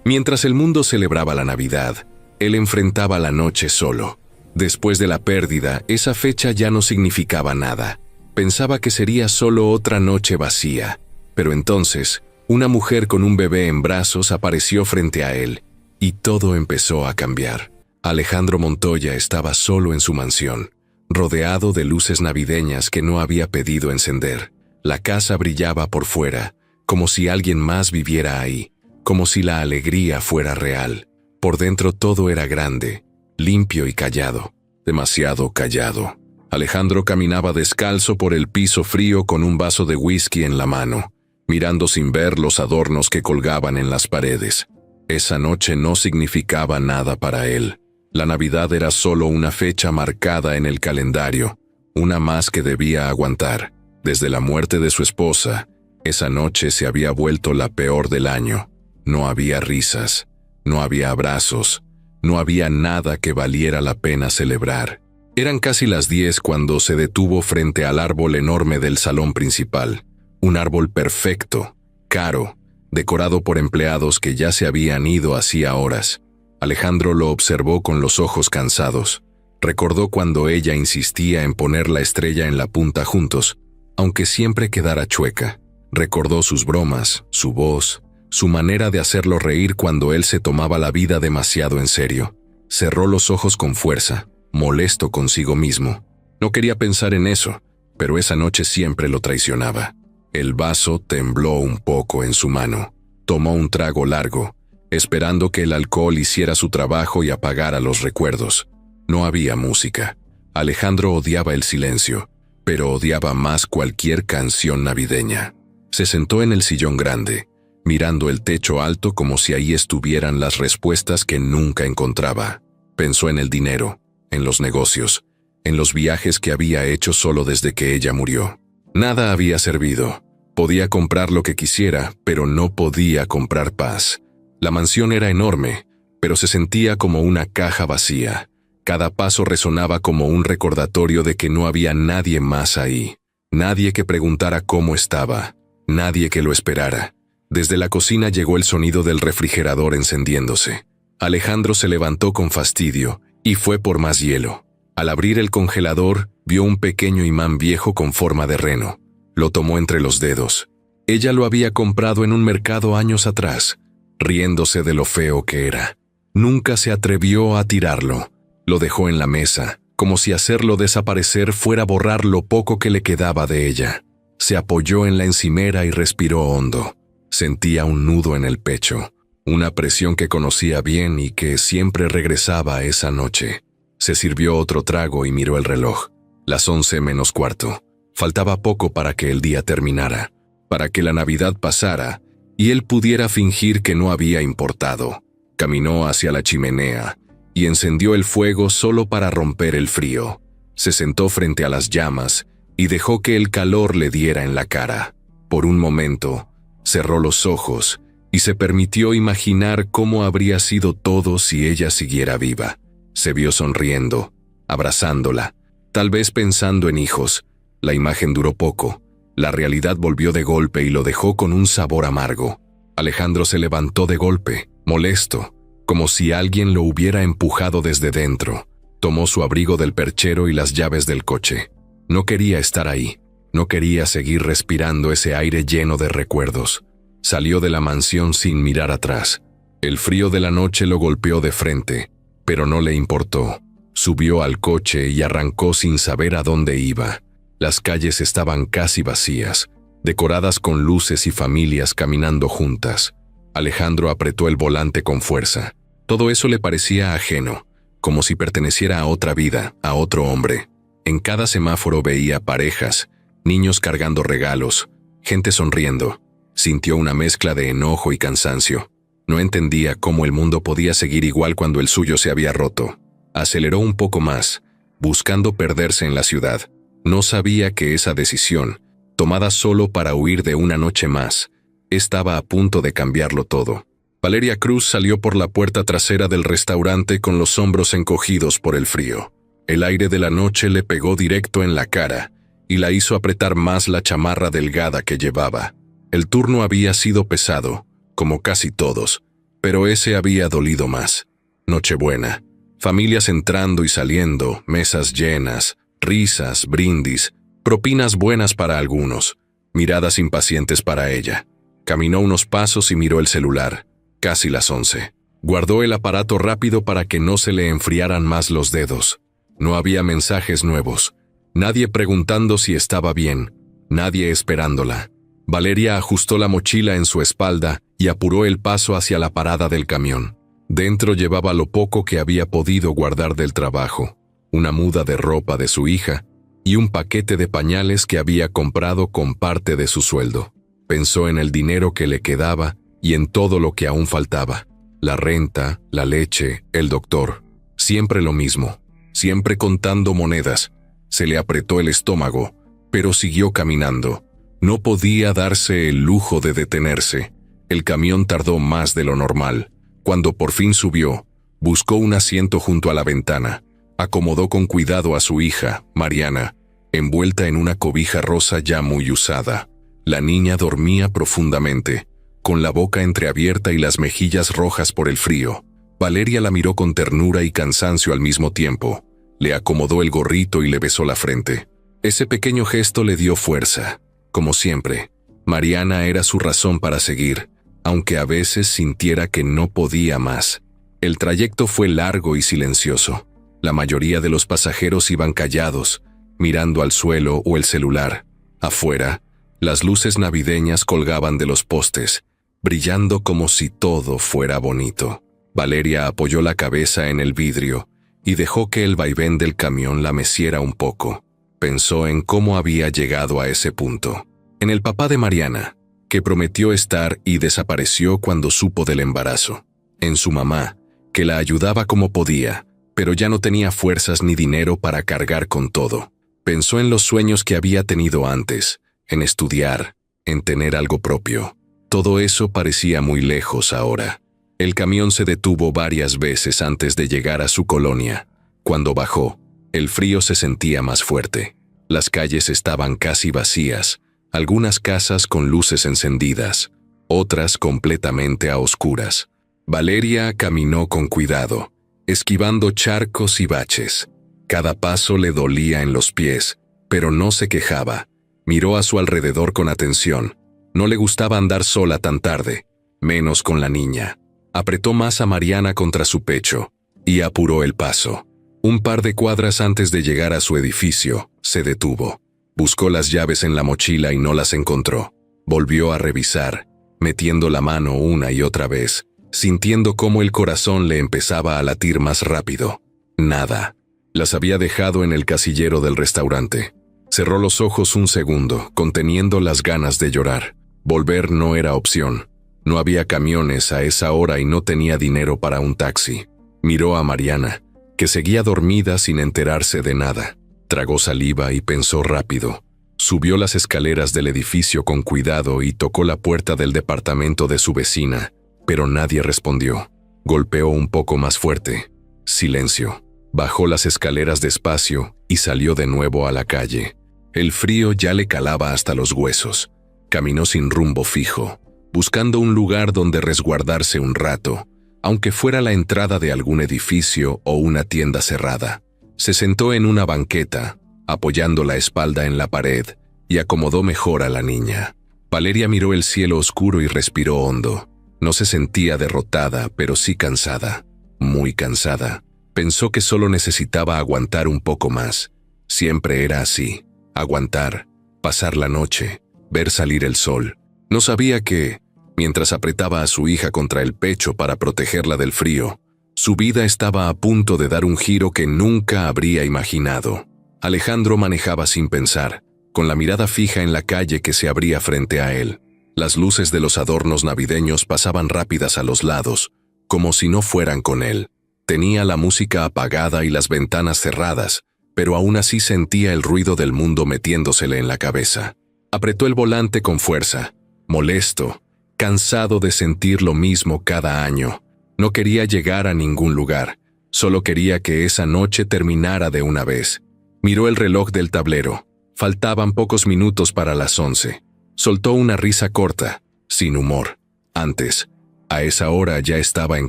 Mientras el mundo celebraba la Navidad, él enfrentaba la noche solo. Después de la pérdida, esa fecha ya no significaba nada. Pensaba que sería solo otra noche vacía. Pero entonces, una mujer con un bebé en brazos apareció frente a él, y todo empezó a cambiar. Alejandro Montoya estaba solo en su mansión, rodeado de luces navideñas que no había pedido encender. La casa brillaba por fuera, como si alguien más viviera ahí, como si la alegría fuera real. Por dentro todo era grande, limpio y callado, demasiado callado. Alejandro caminaba descalzo por el piso frío con un vaso de whisky en la mano, mirando sin ver los adornos que colgaban en las paredes. Esa noche no significaba nada para él. La Navidad era solo una fecha marcada en el calendario, una más que debía aguantar. Desde la muerte de su esposa, esa noche se había vuelto la peor del año. No había risas, no había abrazos, no había nada que valiera la pena celebrar. Eran casi las 10 cuando se detuvo frente al árbol enorme del salón principal. Un árbol perfecto, caro, decorado por empleados que ya se habían ido hacía horas. Alejandro lo observó con los ojos cansados. Recordó cuando ella insistía en poner la estrella en la punta juntos, aunque siempre quedara chueca. Recordó sus bromas, su voz, su manera de hacerlo reír cuando él se tomaba la vida demasiado en serio. Cerró los ojos con fuerza, molesto consigo mismo. No quería pensar en eso, pero esa noche siempre lo traicionaba. El vaso tembló un poco en su mano. Tomó un trago largo, esperando que el alcohol hiciera su trabajo y apagara los recuerdos. No había música. Alejandro odiaba el silencio, pero odiaba más cualquier canción navideña. Se sentó en el sillón grande, mirando el techo alto como si ahí estuvieran las respuestas que nunca encontraba. Pensó en el dinero, en los negocios, en los viajes que había hecho solo desde que ella murió. Nada había servido. Podía comprar lo que quisiera, pero no podía comprar paz. La mansión era enorme, pero se sentía como una caja vacía. Cada paso resonaba como un recordatorio de que no había nadie más ahí. Nadie que preguntara cómo estaba. Nadie que lo esperara. Desde la cocina llegó el sonido del refrigerador encendiéndose. Alejandro se levantó con fastidio y fue por más hielo. Al abrir el congelador, vio un pequeño imán viejo con forma de reno. Lo tomó entre los dedos. Ella lo había comprado en un mercado años atrás, riéndose de lo feo que era. Nunca se atrevió a tirarlo. Lo dejó en la mesa, como si hacerlo desaparecer fuera borrar lo poco que le quedaba de ella. Se apoyó en la encimera y respiró hondo. Sentía un nudo en el pecho, una presión que conocía bien y que siempre regresaba a esa noche. Se sirvió otro trago y miró el reloj. Las 11 menos cuarto. Faltaba poco para que el día terminara, para que la Navidad pasara y él pudiera fingir que no había importado. Caminó hacia la chimenea y encendió el fuego solo para romper el frío. Se sentó frente a las llamas y dejó que el calor le diera en la cara. Por un momento, cerró los ojos y se permitió imaginar cómo habría sido todo si ella siguiera viva. Se vio sonriendo, abrazándola, tal vez pensando en hijos. La imagen duró poco. La realidad volvió de golpe y lo dejó con un sabor amargo. Alejandro se levantó de golpe, molesto, como si alguien lo hubiera empujado desde dentro. Tomó su abrigo del perchero y las llaves del coche. No quería estar ahí. No quería seguir respirando ese aire lleno de recuerdos. Salió de la mansión sin mirar atrás. El frío de la noche lo golpeó de frente, pero no le importó. Subió al coche y arrancó sin saber a dónde iba. Las calles estaban casi vacías, decoradas con luces y familias caminando juntas. Alejandro apretó el volante con fuerza. Todo eso le parecía ajeno, como si perteneciera a otra vida, a otro hombre. En cada semáforo veía parejas, niños cargando regalos, gente sonriendo. Sintió una mezcla de enojo y cansancio. No entendía cómo el mundo podía seguir igual cuando el suyo se había roto. Aceleró un poco más, buscando perderse en la ciudad. No sabía que esa decisión, tomada solo para huir de una noche más, estaba a punto de cambiarlo todo. Valeria Cruz salió por la puerta trasera del restaurante con los hombros encogidos por el frío. El aire de la noche le pegó directo en la cara y la hizo apretar más la chamarra delgada que llevaba. El turno había sido pesado, como casi todos, Pero ese había dolido más. Nochebuena. Familias entrando y saliendo, mesas llenas, risas, brindis, propinas buenas para algunos, miradas impacientes para ella. Caminó unos pasos y miró el celular. Casi las 11. Guardó el aparato rápido para que no se le enfriaran más los dedos. No había mensajes nuevos. Nadie preguntando si estaba bien. Nadie esperándola. Valeria ajustó la mochila en su espalda y apuró el paso hacia la parada del camión. Dentro llevaba lo poco que había podido guardar del trabajo, una muda de ropa de su hija y un paquete de pañales que había comprado con parte de su sueldo. Pensó en el dinero que le quedaba y en todo lo que aún faltaba. La renta, la leche, el doctor. Siempre lo mismo, siempre contando monedas. Se le apretó el estómago, pero siguió caminando. No podía darse el lujo de detenerse. El camión tardó más de lo normal. Cuando por fin subió, buscó un asiento junto a la ventana. Acomodó con cuidado a su hija, Mariana, envuelta en una cobija rosa ya muy usada. La niña dormía profundamente, con la boca entreabierta y las mejillas rojas por el frío. Valeria la miró con ternura y cansancio al mismo tiempo. Le acomodó el gorrito y le besó la frente. Ese pequeño gesto le dio fuerza. Como siempre, Mariana era su razón para seguir, aunque a veces sintiera que no podía más. El trayecto fue largo y silencioso. La mayoría de los pasajeros iban callados, mirando al suelo o el celular. Afuera, las luces navideñas colgaban de los postes, brillando como si todo fuera bonito. Valeria apoyó la cabeza en el vidrio y dejó que el vaivén del camión la meciera un poco. Pensó en cómo había llegado a ese punto. En el papá de Mariana, que prometió estar y desapareció cuando supo del embarazo. En su mamá, que la ayudaba como podía, pero ya no tenía fuerzas ni dinero para cargar con todo. Pensó en los sueños que había tenido antes, en estudiar, en tener algo propio. Todo eso parecía muy lejos ahora. El camión se detuvo varias veces antes de llegar a su colonia. Cuando bajó, el frío se sentía más fuerte. Las calles estaban casi vacías, algunas casas con luces encendidas, otras completamente a oscuras. Valeria caminó con cuidado, esquivando charcos y baches. Cada paso le dolía en los pies, pero no se quejaba. Miró a su alrededor con atención. No le gustaba andar sola tan tarde, menos con la niña. Apretó más a Mariana contra su pecho y apuró el paso. Un par de cuadras antes de llegar a su edificio, se detuvo. Buscó las llaves en la mochila y no las encontró. Volvió a revisar, metiendo la mano una y otra vez, sintiendo cómo el corazón le empezaba a latir más rápido. Nada. Las había dejado en el casillero del restaurante. Cerró los ojos un segundo, conteniendo las ganas de llorar. Volver no era opción. No había camiones a esa hora y no tenía dinero para un taxi. Miró a Mariana, que seguía dormida sin enterarse de nada. Tragó saliva y pensó rápido. Subió las escaleras del edificio con cuidado y tocó la puerta del departamento de su vecina, pero nadie respondió. Golpeó un poco más fuerte. Silencio. Bajó las escaleras despacio y salió de nuevo a la calle. El frío ya le calaba hasta los huesos. Caminó sin rumbo fijo, buscando un lugar donde resguardarse un rato, aunque fuera la entrada de algún edificio o una tienda cerrada. Se sentó en una banqueta, apoyando la espalda en la pared, y acomodó mejor a la niña. Valeria miró el cielo oscuro y respiró hondo. No se sentía derrotada, pero sí cansada, muy cansada. Pensó que solo necesitaba aguantar un poco más. Siempre era así, aguantar, pasar la noche, ver salir el sol. No sabía que, mientras apretaba a su hija contra el pecho para protegerla del frío, su vida estaba a punto de dar un giro que nunca habría imaginado. Alejandro manejaba sin pensar, con la mirada fija en la calle que se abría frente a él. Las luces de los adornos navideños pasaban rápidas a los lados, como si no fueran con él. Tenía la música apagada y las ventanas cerradas, pero aún así sentía el ruido del mundo metiéndosele en la cabeza. Apretó el volante con fuerza, molesto, cansado de sentir lo mismo cada año. No quería llegar a ningún lugar, solo quería que esa noche terminara de una vez. Miró el reloj del tablero. Faltaban pocos minutos para las 11. Soltó una risa corta, sin humor. Antes A esa hora ya estaba en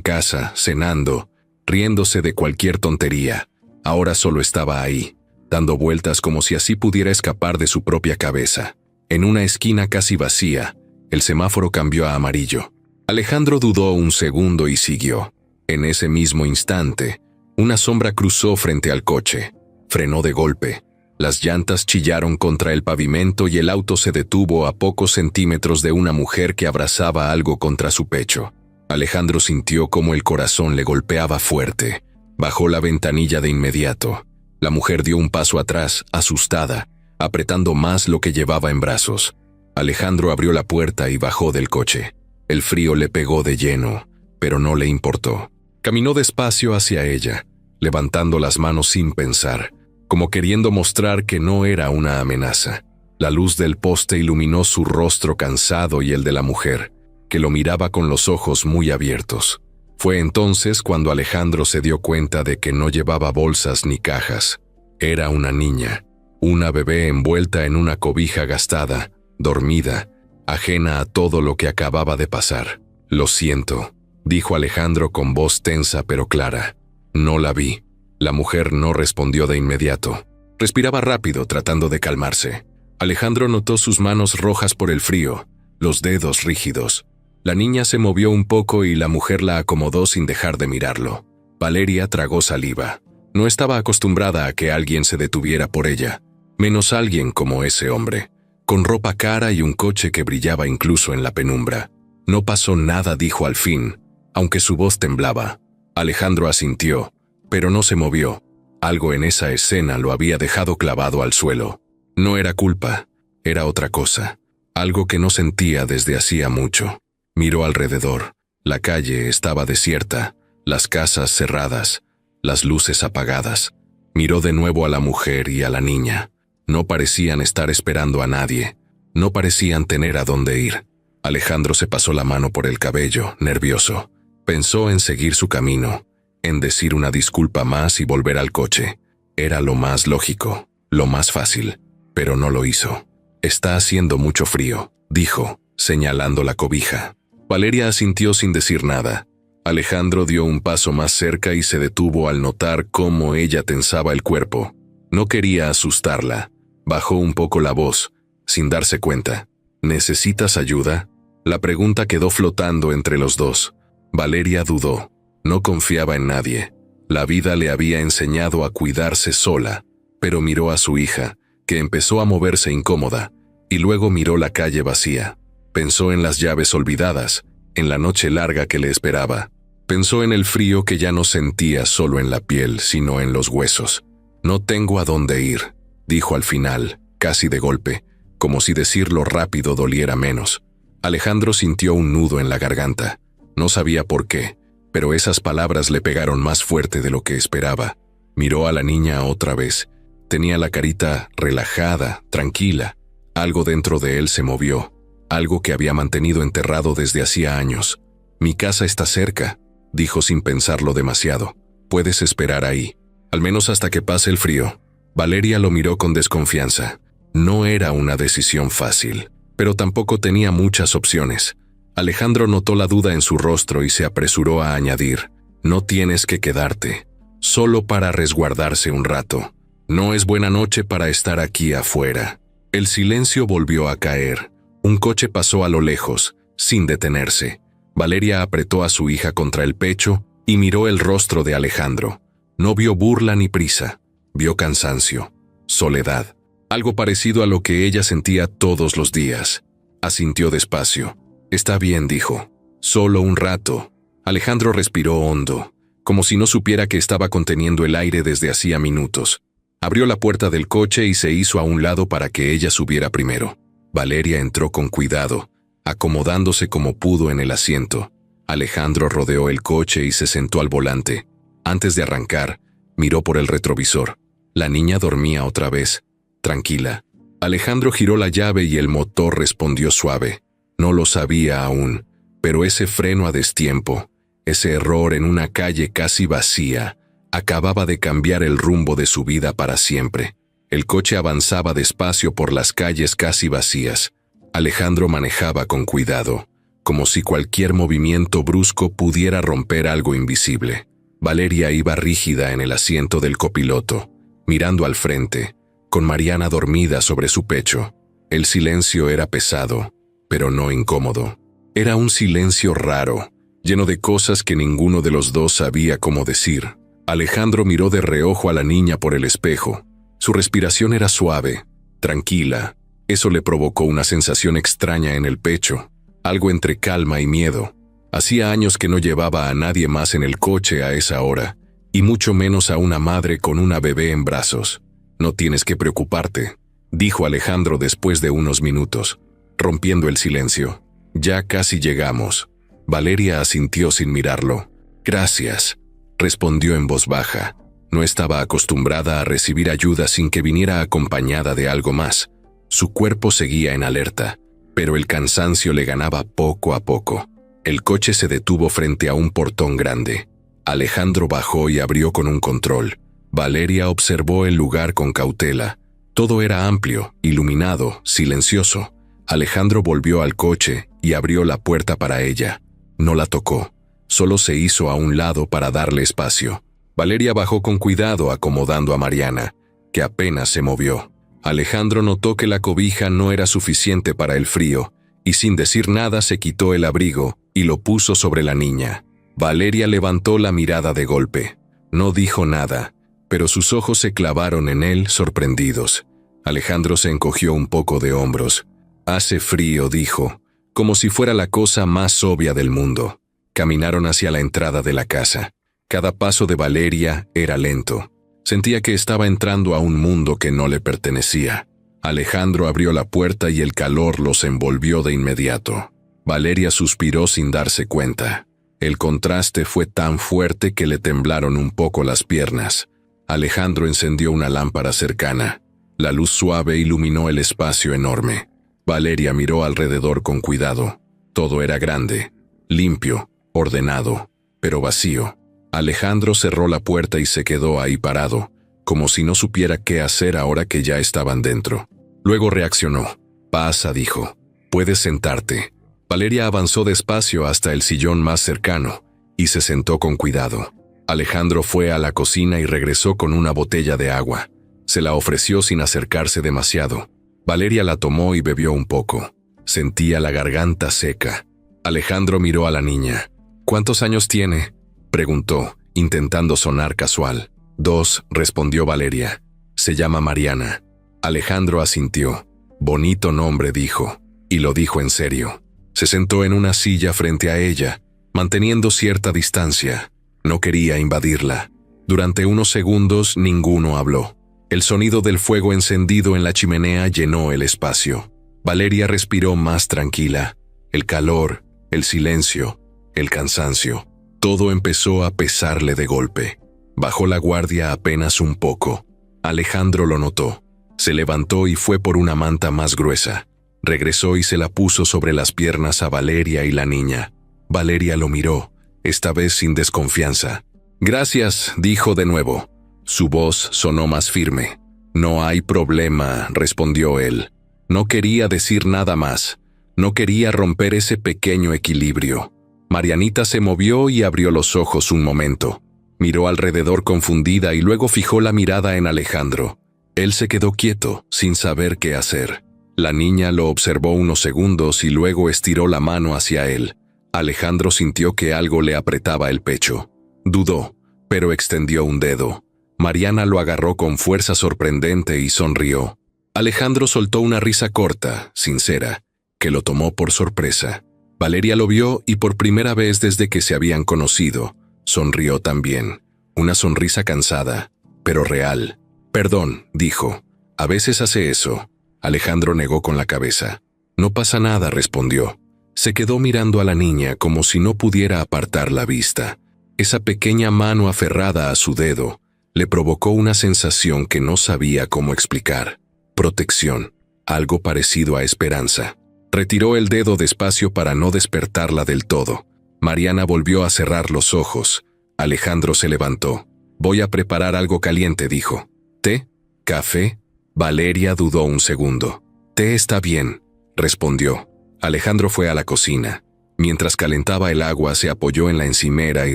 casa, cenando, riéndose de cualquier tontería. Ahora solo estaba ahí, dando vueltas como si así pudiera escapar de su propia cabeza. En una esquina casi vacía, el semáforo cambió a amarillo. Alejandro dudó un segundo y siguió. En ese mismo instante, una sombra cruzó frente al coche. Frenó de golpe. Las llantas chillaron contra el pavimento y el auto se detuvo a pocos centímetros de una mujer que abrazaba algo contra su pecho. Alejandro sintió como el corazón le golpeaba fuerte. Bajó la ventanilla de inmediato. La mujer dio un paso atrás, asustada, apretando más lo que llevaba en brazos. Alejandro abrió la puerta y bajó del coche. El frío le pegó de lleno, pero no le importó. Caminó despacio hacia ella, levantando las manos sin pensar, como queriendo mostrar que no era una amenaza. La luz del poste iluminó su rostro cansado y el de la mujer, que lo miraba con los ojos muy abiertos. Fue entonces cuando Alejandro se dio cuenta de que no llevaba bolsas ni cajas. Era una niña, una bebé envuelta en una cobija gastada, dormida, ajena a todo lo que acababa de pasar. «Lo siento», dijo Alejandro con voz tensa pero clara. «No la vi». La mujer no respondió de inmediato. Respiraba rápido tratando de calmarse. Alejandro notó sus manos rojas por el frío, los dedos rígidos. La niña se movió un poco y la mujer la acomodó sin dejar de mirarlo. Valeria tragó saliva. No estaba acostumbrada a que alguien se detuviera por ella, menos alguien como ese hombre, con ropa cara y un coche que brillaba incluso en la penumbra. «No pasó nada», dijo al fin, aunque su voz temblaba. Alejandro asintió, pero no se movió. Algo en esa escena lo había dejado clavado al suelo. No era culpa, era otra cosa, algo que no sentía desde hacía mucho. Miró alrededor. La calle estaba desierta, las casas cerradas, las luces apagadas. Miró de nuevo a la mujer y a la niña. No parecían estar esperando a nadie, no parecían tener a dónde ir. Alejandro se pasó la mano por el cabello, nervioso. Pensó en seguir su camino, en decir una disculpa más y volver al coche. Era lo más lógico, lo más fácil, pero no lo hizo. «Está haciendo mucho frío», dijo, señalando la cobija. Valeria asintió sin decir nada. Alejandro dio un paso más cerca y se detuvo al notar cómo ella tensaba el cuerpo. No quería asustarla. Bajó un poco la voz, sin darse cuenta. «¿Necesitas ayuda?». La pregunta quedó flotando entre los dos. Valeria dudó. No confiaba en nadie. La vida le había enseñado a cuidarse sola, pero miró a su hija, que empezó a moverse incómoda, y luego miró la calle vacía. Pensó en las llaves olvidadas, en la noche larga que le esperaba. Pensó en el frío que ya no sentía solo en la piel, sino en los huesos. «No tengo a dónde ir», dijo al final, casi de golpe, como si decirlo rápido doliera menos. Alejandro sintió un nudo en la garganta. No sabía por qué, pero esas palabras le pegaron más fuerte de lo que esperaba. Miró a la niña otra vez. Tenía la carita relajada, tranquila. Algo dentro de él se movió, algo que había mantenido enterrado desde hacía años. «Mi casa está cerca», dijo sin pensarlo demasiado. «Puedes esperar ahí, al menos hasta que pase el frío». Valeria lo miró con desconfianza. No era una decisión fácil, pero tampoco tenía muchas opciones. Alejandro notó la duda en su rostro y se apresuró a añadir: «No tienes que quedarte, solo para resguardarse un rato. No es buena noche para estar aquí afuera». El silencio volvió a caer. Un coche pasó a lo lejos, sin detenerse. Valeria apretó a su hija contra el pecho y miró el rostro de Alejandro. No vio burla ni prisa, vio cansancio, soledad, algo parecido a lo que ella sentía todos los días. Asintió despacio. «Está bien», dijo. «Solo un rato». Alejandro respiró hondo, como si no supiera que estaba conteniendo el aire desde hacía minutos. Abrió la puerta del coche y se hizo a un lado para que ella subiera primero. Valeria entró con cuidado, acomodándose como pudo en el asiento. Alejandro rodeó el coche y se sentó al volante. Antes de arrancar, miró por el retrovisor. La niña dormía otra vez, tranquila. Alejandro giró la llave y el motor respondió suave. No lo sabía aún, pero ese freno a destiempo, ese error en una calle casi vacía, acababa de cambiar el rumbo de su vida para siempre. El coche avanzaba despacio por las calles casi vacías. Alejandro manejaba con cuidado. como si cualquier movimiento brusco pudiera romper algo invisible. Valeria iba rígida en el asiento del copiloto, mirando al frente, con Mariana dormida sobre su pecho. El silencio era pesado, pero no incómodo. Era un silencio raro, lleno de cosas que ninguno de los dos sabía cómo decir. Alejandro miró de reojo a la niña por el espejo. Su respiración era suave, tranquila. Eso le provocó una sensación extraña en el pecho, algo entre calma y miedo. Hacía años que no llevaba a nadie más en el coche a esa hora, y mucho menos a una madre con una bebé en brazos. «No tienes que preocuparte», dijo Alejandro después de unos minutos, rompiendo el silencio. «Ya casi llegamos». Valeria asintió sin mirarlo. «Gracias», respondió en voz baja. No estaba acostumbrada a recibir ayuda sin que viniera acompañada de algo más. Su cuerpo seguía en alerta, pero el cansancio le ganaba poco a poco. El coche se detuvo frente a un portón grande. Alejandro bajó y abrió con un control. Valeria observó el lugar con cautela. Todo era amplio, iluminado, silencioso. Alejandro volvió al coche y abrió la puerta para ella. No la tocó, solo se hizo a un lado para darle espacio. Valeria bajó con cuidado acomodando a Mariana, que apenas se movió. Alejandro notó que la cobija no era suficiente para el frío, y sin decir nada se quitó el abrigo y lo puso sobre la niña. Valeria levantó la mirada de golpe. No dijo nada, pero sus ojos se clavaron en él sorprendidos. Alejandro se encogió un poco de hombros. «Hace frío», dijo, como si fuera la cosa más obvia del mundo. Caminaron hacia la entrada de la casa. Cada paso de Valeria era lento. Sentía que estaba entrando a un mundo que no le pertenecía. Alejandro abrió la puerta y el calor los envolvió de inmediato. Valeria suspiró sin darse cuenta. El contraste fue tan fuerte que le temblaron un poco las piernas. Alejandro encendió una lámpara cercana. La luz suave iluminó el espacio enorme. Valeria miró alrededor con cuidado. Todo era grande, limpio, ordenado, pero vacío. Alejandro cerró la puerta y se quedó ahí parado, como si no supiera qué hacer ahora que ya estaban dentro. Luego reaccionó. «Pasa», dijo. «Puedes sentarte». Valeria avanzó despacio hasta el sillón más cercano y se sentó con cuidado. Alejandro fue a la cocina y regresó con una botella de agua. Se la ofreció sin acercarse demasiado. Valeria la tomó y bebió un poco. Sentía la garganta seca. Alejandro miró a la niña. «¿Cuántos años tiene?», preguntó, intentando sonar casual. «2», respondió Valeria. «Se llama Mariana». Alejandro asintió. «Bonito nombre», dijo, y lo dijo en serio. Se sentó en una silla frente a ella, manteniendo cierta distancia. No quería invadirla. Durante unos segundos ninguno habló. El sonido del fuego encendido en la chimenea llenó el espacio. Valeria respiró más tranquila. El calor, el silencio, el cansancio. Todo empezó a pesarle de golpe. Bajó la guardia apenas un poco. Alejandro lo notó. Se levantó y fue por una manta más gruesa. Regresó y se la puso sobre las piernas a Valeria y la niña. Valeria lo miró, esta vez sin desconfianza. «Gracias», dijo de nuevo. Su voz sonó más firme. «No hay problema», respondió él. No quería decir nada más. No quería romper ese pequeño equilibrio. Marianita se movió y abrió los ojos un momento. Miró alrededor confundida y luego fijó la mirada en Alejandro. Él se quedó quieto, sin saber qué hacer. La niña lo observó unos segundos y luego estiró la mano hacia él. Alejandro sintió que algo le apretaba el pecho. Dudó, pero extendió un dedo. Mariana lo agarró con fuerza sorprendente y sonrió. Alejandro soltó una risa corta, sincera, que lo tomó por sorpresa. Valeria lo vio y por primera vez desde que se habían conocido, sonrió también. Una sonrisa cansada, pero real. «Perdón», dijo. «A veces hace eso». Alejandro negó con la cabeza. «No pasa nada», respondió. Se quedó mirando a la niña como si no pudiera apartar la vista. Esa pequeña mano aferrada a su dedo le provocó una sensación que no sabía cómo explicar. Protección, algo parecido a esperanza. Retiró el dedo despacio para no despertarla del todo. Mariana volvió a cerrar los ojos. Alejandro se levantó. «Voy a preparar algo caliente», dijo. «¿Té? ¿Café?» Valeria dudó un segundo. «Té está bien», respondió. Alejandro fue a la cocina. Mientras calentaba el agua, se apoyó en la encimera y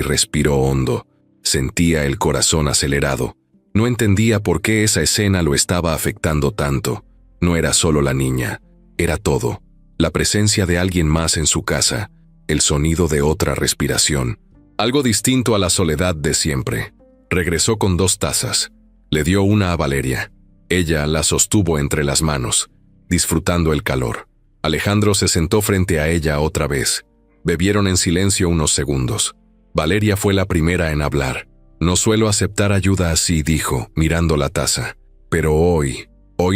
respiró hondo. Sentía el corazón acelerado. No entendía por qué esa escena lo estaba afectando tanto. No era solo la niña, era todo. La presencia de alguien más en su casa, el sonido de otra respiración. Algo distinto a la soledad de siempre. Regresó con 2 tazas. Le dio una a Valeria. Ella la sostuvo entre las manos, disfrutando el calor. Alejandro se sentó frente a ella otra vez. Bebieron en silencio unos segundos. Valeria fue la primera en hablar. «No suelo aceptar ayuda así», dijo, mirando la taza. «Pero hoy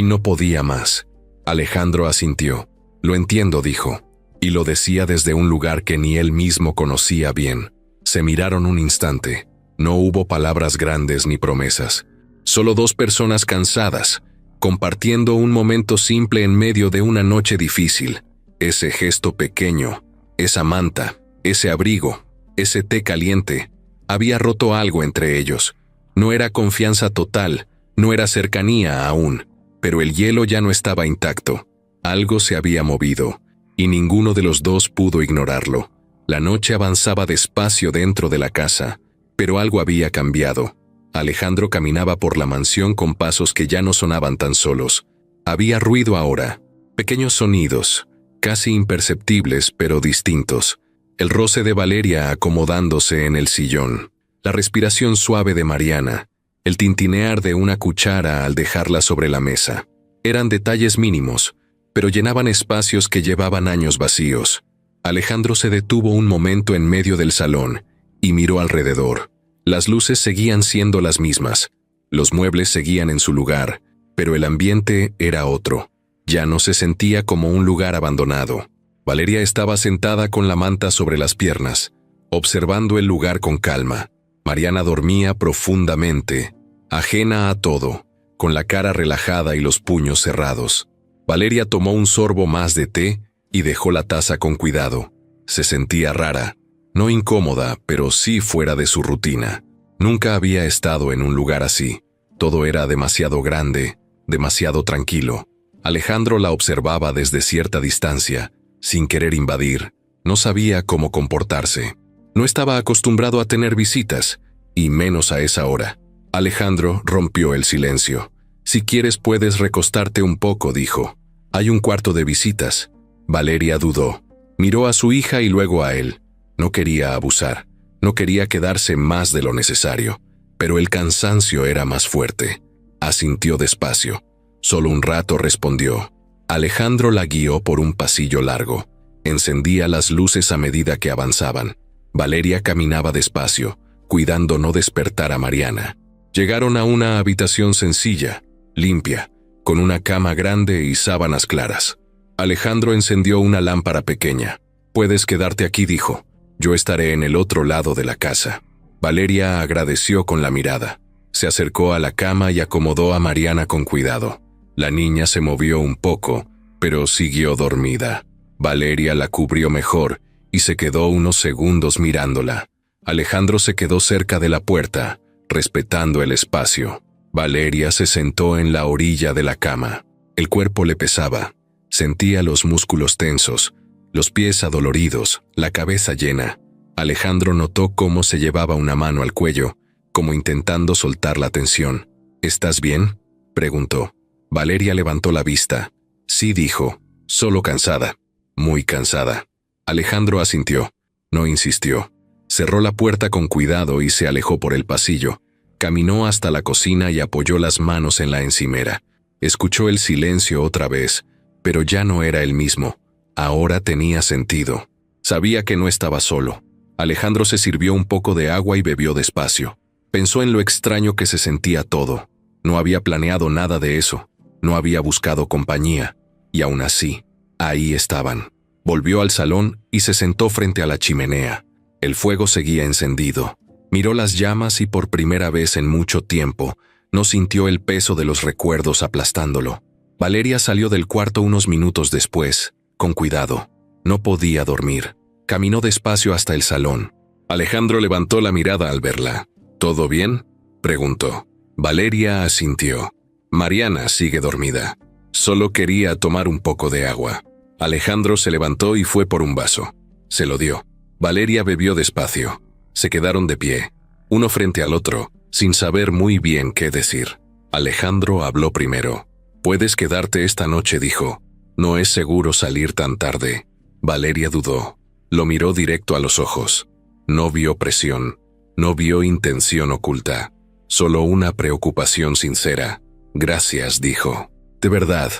no podía más». Alejandro asintió. «Lo entiendo», dijo. Y lo decía desde un lugar que ni él mismo conocía bien. Se miraron un instante. No hubo palabras grandes ni promesas. Solo 2 personas cansadas, compartiendo un momento simple en medio de una noche difícil. Ese gesto pequeño, esa manta, ese abrigo, ese té caliente, había roto algo entre ellos. No era confianza total, no era cercanía aún, pero el hielo ya no estaba intacto. Algo se había movido, y ninguno de los 2 pudo ignorarlo. La noche avanzaba despacio dentro de la casa, pero algo había cambiado. Alejandro caminaba por la mansión con pasos que ya no sonaban tan solos. Había ruido ahora, pequeños sonidos, casi imperceptibles pero distintos. El roce de Valeria acomodándose en el sillón, la respiración suave de Mariana, el tintinear de una cuchara al dejarla sobre la mesa. Eran detalles mínimos, pero llenaban espacios que llevaban años vacíos. Alejandro se detuvo un momento en medio del salón y miró alrededor. Las luces seguían siendo las mismas, los muebles seguían en su lugar, pero el ambiente era otro. Ya no se sentía como un lugar abandonado. Valeria estaba sentada con la manta sobre las piernas, observando el lugar con calma. Mariana dormía profundamente, ajena a todo, con la cara relajada y los puños cerrados. Valeria tomó un sorbo más de té y dejó la taza con cuidado. Se sentía rara, no incómoda, pero sí fuera de su rutina. Nunca había estado en un lugar así. Todo era demasiado grande, demasiado tranquilo. Alejandro la observaba desde cierta distancia, sin querer invadir. No sabía cómo comportarse. No estaba acostumbrado a tener visitas, y menos a esa hora. Alejandro rompió el silencio. «Si quieres puedes recostarte un poco», dijo. «Hay un cuarto de visitas». Valeria dudó. Miró a su hija y luego a él. No quería abusar. No quería quedarse más de lo necesario. Pero el cansancio era más fuerte. Asintió despacio. «Solo un rato», respondió. Alejandro la guió por un pasillo largo. Encendía las luces a medida que avanzaban. Valeria caminaba despacio, cuidando no despertar a Mariana. Llegaron a una habitación sencilla, limpia, con una cama grande y sábanas claras. Alejandro encendió una lámpara pequeña. «Puedes quedarte aquí», dijo. «Yo estaré en el otro lado de la casa». Valeria agradeció con la mirada. Se acercó a la cama y acomodó a Mariana con cuidado. La niña se movió un poco, pero siguió dormida. Valeria la cubrió mejor y se quedó unos segundos mirándola. Alejandro se quedó cerca de la puerta, respetando el espacio. Valeria se sentó en la orilla de la cama. El cuerpo le pesaba. Sentía los músculos tensos, los pies adoloridos, la cabeza llena. Alejandro notó cómo se llevaba una mano al cuello, como intentando soltar la tensión. «¿Estás bien?», preguntó. Valeria levantó la vista. «Sí», dijo. «Solo cansada. Muy cansada». Alejandro asintió. No insistió. Cerró la puerta con cuidado y se alejó por el pasillo. Caminó hasta la cocina y apoyó las manos en la encimera. Escuchó el silencio otra vez, pero ya no era el mismo. Ahora tenía sentido. Sabía que no estaba solo. Alejandro se sirvió un poco de agua y bebió despacio. Pensó en lo extraño que se sentía todo. No había planeado nada de eso. No había buscado compañía. Y aún así, ahí estaban. Volvió al salón y se sentó frente a la chimenea. El fuego seguía encendido. Miró las llamas y por primera vez en mucho tiempo, no sintió el peso de los recuerdos aplastándolo. Valeria salió del cuarto unos minutos después, con cuidado. No podía dormir. Caminó despacio hasta el salón. Alejandro levantó la mirada al verla. «¿Todo bien?», preguntó. Valeria asintió. «Mariana sigue dormida. Solo quería tomar un poco de agua». Alejandro se levantó y fue por un vaso. Se lo dio. Valeria bebió despacio. Se quedaron de pie, uno frente al otro, sin saber muy bien qué decir. Alejandro habló primero. «Puedes quedarte esta noche», dijo. «No es seguro salir tan tarde». Valeria dudó. Lo miró directo a los ojos. No vio presión. No vio intención oculta. Solo una preocupación sincera. «Gracias», dijo. «De verdad».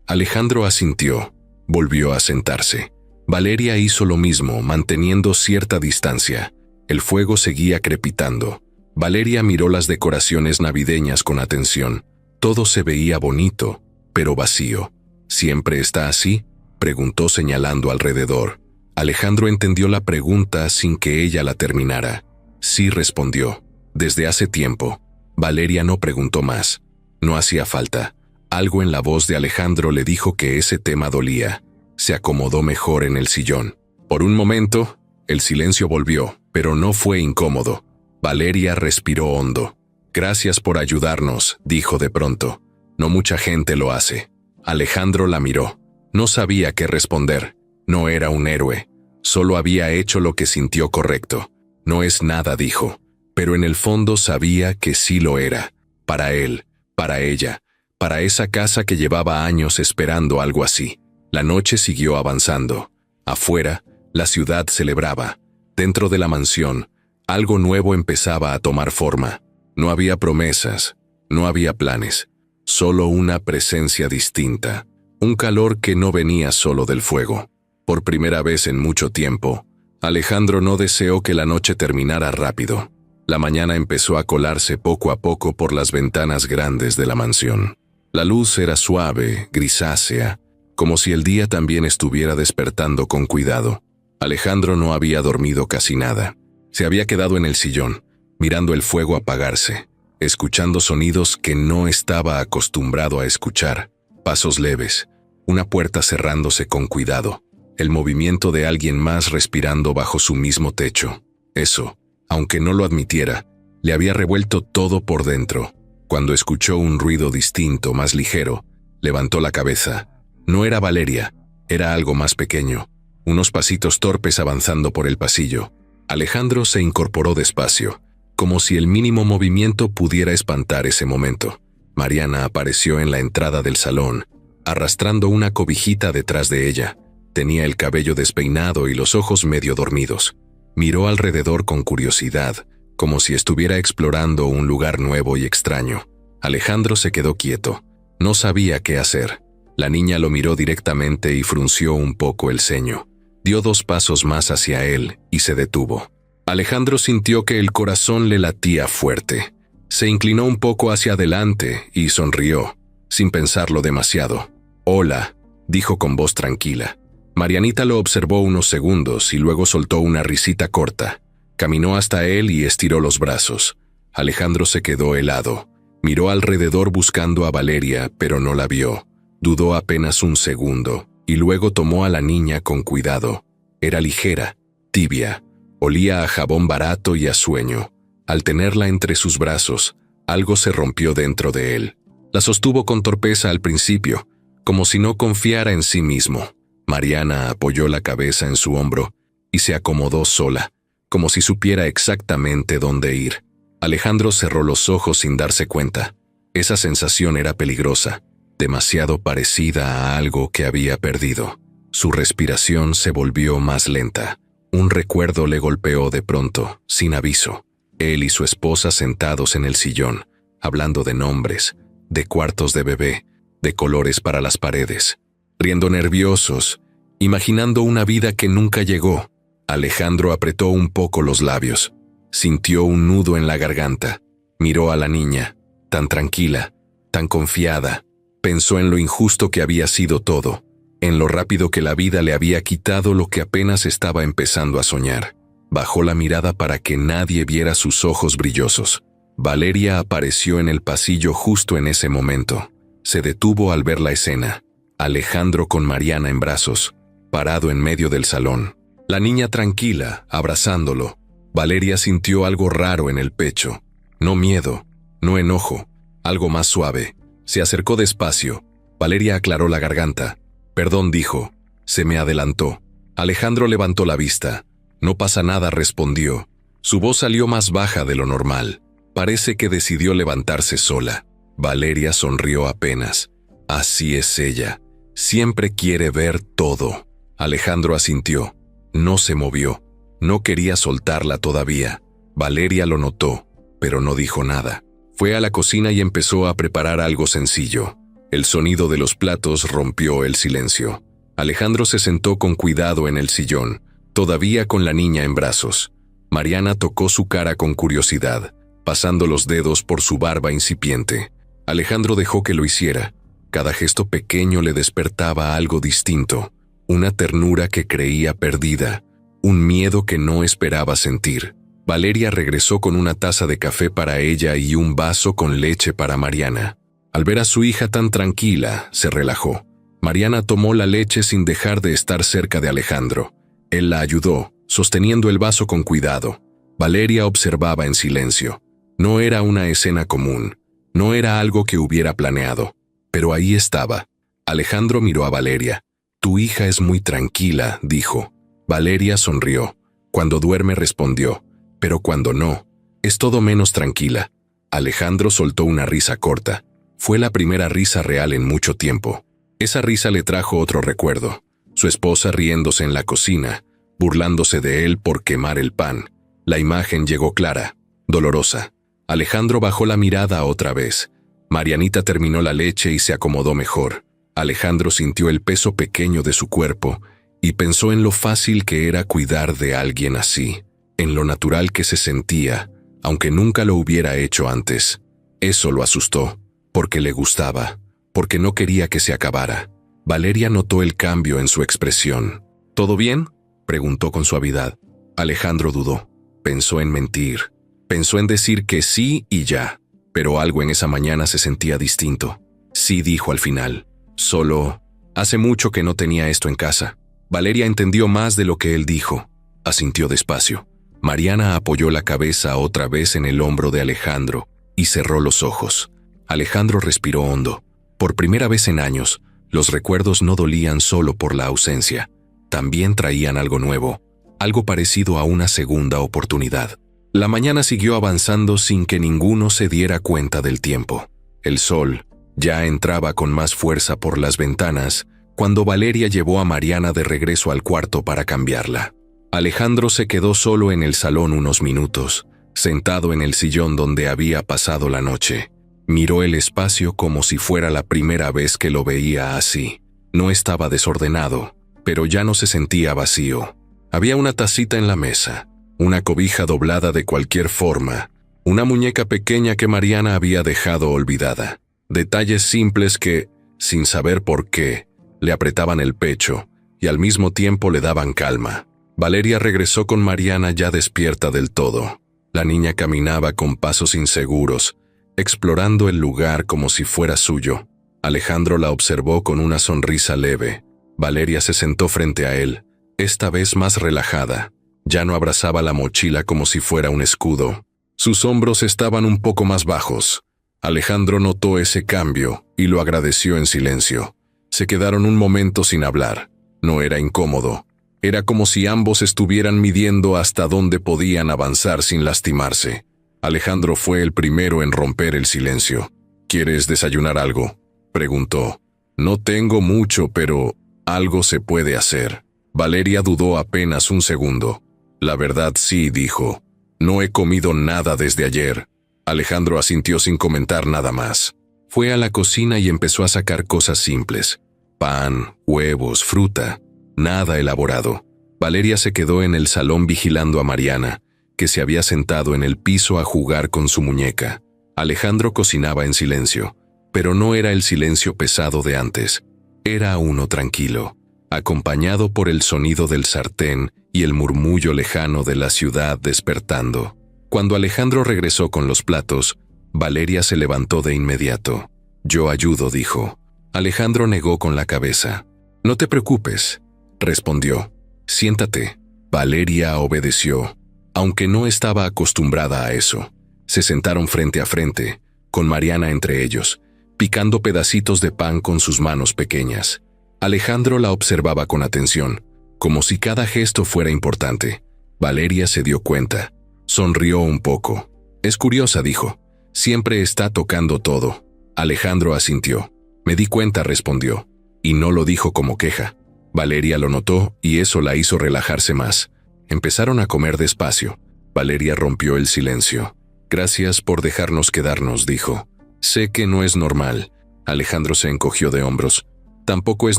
Alejandro asintió. Volvió a sentarse. Valeria hizo lo mismo, manteniendo cierta distancia. El fuego seguía crepitando. Valeria miró las decoraciones navideñas con atención. Todo se veía bonito, pero vacío. «¿Siempre está así?», preguntó señalando alrededor. Alejandro entendió la pregunta sin que ella la terminara. «Sí», respondió. «Desde hace tiempo». Valeria no preguntó más. No hacía falta. Algo en la voz de Alejandro le dijo que ese tema dolía. Se acomodó mejor en el sillón. Por un momento, el silencio volvió, pero no fue incómodo. Valeria respiró hondo. «Gracias por ayudarnos», dijo de pronto. «No mucha gente lo hace». Alejandro la miró. No sabía qué responder. No era un héroe. Solo había hecho lo que sintió correcto. «No es nada», dijo. Pero en el fondo sabía que sí lo era. Para él, para ella, para esa casa que llevaba años esperando algo así. La noche siguió avanzando. Afuera, la ciudad celebraba. Dentro de la mansión, algo nuevo empezaba a tomar forma. No había promesas, no había planes, solo una presencia distinta. Un calor que no venía solo del fuego. Por primera vez en mucho tiempo, Alejandro no deseó que la noche terminara rápido. La mañana empezó a colarse poco a poco por las ventanas grandes de la mansión. La luz era suave, grisácea, como si el día también estuviera despertando con cuidado. Alejandro no había dormido casi nada. Se había quedado en el sillón, mirando el fuego apagarse, escuchando sonidos que no estaba acostumbrado a escuchar. Pasos leves, una puerta cerrándose con cuidado, el movimiento de alguien más respirando bajo su mismo techo. Eso, aunque no lo admitiera, le había revuelto todo por dentro. Cuando escuchó un ruido distinto, más ligero, levantó la cabeza. No era Valeria, era algo más pequeño, unos pasitos torpes avanzando por el pasillo. Alejandro se incorporó despacio, como si el mínimo movimiento pudiera espantar ese momento. Mariana apareció en la entrada del salón, arrastrando una cobijita detrás de ella. Tenía el cabello despeinado y los ojos medio dormidos. Miró alrededor con curiosidad, como si estuviera explorando un lugar nuevo y extraño. Alejandro se quedó quieto. No sabía qué hacer. La niña lo miró directamente y frunció un poco el ceño. Dio 2 pasos más hacia él y se detuvo. Alejandro sintió que el corazón le latía fuerte. Se inclinó un poco hacia adelante y sonrió, sin pensarlo demasiado. «Hola», dijo con voz tranquila. Marianita lo observó unos segundos y luego soltó una risita corta. Caminó hasta él y estiró los brazos. Alejandro se quedó helado. Miró alrededor buscando a Valeria, pero no la vio. Dudó apenas un segundo, y luego tomó a la niña con cuidado. Era ligera, tibia, olía a jabón barato y a sueño. Al tenerla entre sus brazos, algo se rompió dentro de él. La sostuvo con torpeza al principio, como si no confiara en sí mismo. Mariana apoyó la cabeza en su hombro y se acomodó sola, como si supiera exactamente dónde ir. Alejandro cerró los ojos sin darse cuenta. Esa sensación era peligrosa, demasiado parecida a algo que había perdido. Su respiración se volvió más lenta. Un recuerdo le golpeó de pronto, sin aviso. Él y su esposa sentados en el sillón, hablando de nombres, de cuartos de bebé, de colores para las paredes, riendo nerviosos, imaginando una vida que nunca llegó. Alejandro apretó un poco los labios. Sintió un nudo en la garganta. Miró a la niña, tan tranquila, tan confiada. Pensó en lo injusto que había sido todo, en lo rápido que la vida le había quitado lo que apenas estaba empezando a soñar. Bajó la mirada para que nadie viera sus ojos brillosos. Valeria apareció en el pasillo justo en ese momento. Se detuvo al ver la escena. Alejandro con Mariana en brazos, parado en medio del salón. La niña tranquila, abrazándolo. Valeria sintió algo raro en el pecho. No miedo, no enojo, algo más suave. Se acercó despacio. Valeria aclaró la garganta. «Perdón», dijo. «Se me adelantó». Alejandro levantó la vista. No pasa nada, respondió. Su voz salió más baja de lo normal. Parece que decidió levantarse sola. Valeria sonrió apenas. Así es ella. Siempre quiere ver todo. Alejandro asintió. No se movió. No quería soltarla todavía. Valeria lo notó, pero no dijo nada. Fue a la cocina y empezó a preparar algo sencillo. El sonido de los platos rompió el silencio. Alejandro se sentó con cuidado en el sillón, todavía con la niña en brazos. Mariana tocó su cara con curiosidad, pasando los dedos por su barba incipiente. Alejandro dejó que lo hiciera. Cada gesto pequeño le despertaba algo distinto, una ternura que creía perdida, un miedo que no esperaba sentir. Valeria regresó con una taza de café para ella y un vaso con leche para Mariana. Al ver a su hija tan tranquila, se relajó. Mariana tomó la leche sin dejar de estar cerca de Alejandro. Él la ayudó, sosteniendo el vaso con cuidado. Valeria observaba en silencio. No era una escena común, no era algo que hubiera planeado, pero ahí estaba. Alejandro miró a Valeria. «Tu hija es muy tranquila», dijo. Valeria sonrió. «Cuando duerme», respondió, «pero cuando no, es todo menos tranquila». Alejandro soltó una risa corta. Fue la primera risa real en mucho tiempo. Esa risa le trajo otro recuerdo. Su esposa riéndose en la cocina, burlándose de él por quemar el pan. La imagen llegó clara, dolorosa. Alejandro bajó la mirada otra vez. Marianita terminó la leche y se acomodó mejor. Alejandro sintió el peso pequeño de su cuerpo y pensó en lo fácil que era cuidar de alguien así, en lo natural que se sentía, aunque nunca lo hubiera hecho antes. Eso lo asustó, porque le gustaba, porque no quería que se acabara. Valeria notó el cambio en su expresión. «¿Todo bien?», preguntó con suavidad. Alejandro dudó. Pensó en mentir. Pensó en decir que sí y ya. Pero algo en esa mañana se sentía distinto. Sí, dijo al final. «Solo, hace mucho que no tenía esto en casa». Valeria entendió más de lo que él dijo. Asintió despacio. Mariana apoyó la cabeza otra vez en el hombro de Alejandro y cerró los ojos. Alejandro respiró hondo. Por primera vez en años, los recuerdos no dolían solo por la ausencia. También traían algo nuevo, algo parecido a una segunda oportunidad. La mañana siguió avanzando sin que ninguno se diera cuenta del tiempo. El sol ya entraba con más fuerza por las ventanas cuando Valeria llevó a Mariana de regreso al cuarto para cambiarla. Alejandro se quedó solo en el salón unos minutos, sentado en el sillón donde había pasado la noche. Miró el espacio como si fuera la primera vez que lo veía así. No estaba desordenado, pero ya no se sentía vacío. Había una tacita en la mesa, una cobija doblada de cualquier forma, una muñeca pequeña que Mariana había dejado olvidada. Detalles simples que, sin saber por qué, le apretaban el pecho y al mismo tiempo le daban calma. Valeria regresó con Mariana ya despierta del todo. La niña caminaba con pasos inseguros, explorando el lugar como si fuera suyo. Alejandro la observó con una sonrisa leve. Valeria se sentó frente a él, esta vez más relajada. Ya no abrazaba la mochila como si fuera un escudo. Sus hombros estaban un poco más bajos. Alejandro notó ese cambio y lo agradeció en silencio. Se quedaron un momento sin hablar. No era incómodo. Era como si ambos estuvieran midiendo hasta dónde podían avanzar sin lastimarse. Alejandro fue el primero en romper el silencio. «¿Quieres desayunar algo?», preguntó. «No tengo mucho, pero algo se puede hacer». Valeria dudó apenas un segundo. «La verdad sí», dijo. «No he comido nada desde ayer». Alejandro asintió sin comentar nada más. Fue a la cocina y empezó a sacar cosas simples. Pan, huevos, fruta. Nada elaborado. Valeria se quedó en el salón vigilando a Mariana, que se había sentado en el piso a jugar con su muñeca. Alejandro cocinaba en silencio, pero no era el silencio pesado de antes. Era uno tranquilo, acompañado por el sonido del sartén y el murmullo lejano de la ciudad despertando. Cuando Alejandro regresó con los platos, Valeria se levantó de inmediato. «Yo ayudo», dijo. Alejandro negó con la cabeza. «No te preocupes», respondió. «Siéntate». Valeria obedeció, aunque no estaba acostumbrada a eso. Se sentaron frente a frente, con Mariana entre ellos, picando pedacitos de pan con sus manos pequeñas. Alejandro la observaba con atención. como si cada gesto fuera importante. Valeria se dio cuenta. Sonrió un poco. Es curiosa, dijo. Siempre está tocando todo. Alejandro asintió. Me di cuenta, respondió. Y no lo dijo como queja. Valeria lo notó y eso la hizo relajarse más. Empezaron a comer despacio. Valeria rompió el silencio. Gracias por dejarnos quedarnos, dijo. Sé que no es normal. Alejandro se encogió de hombros. Tampoco es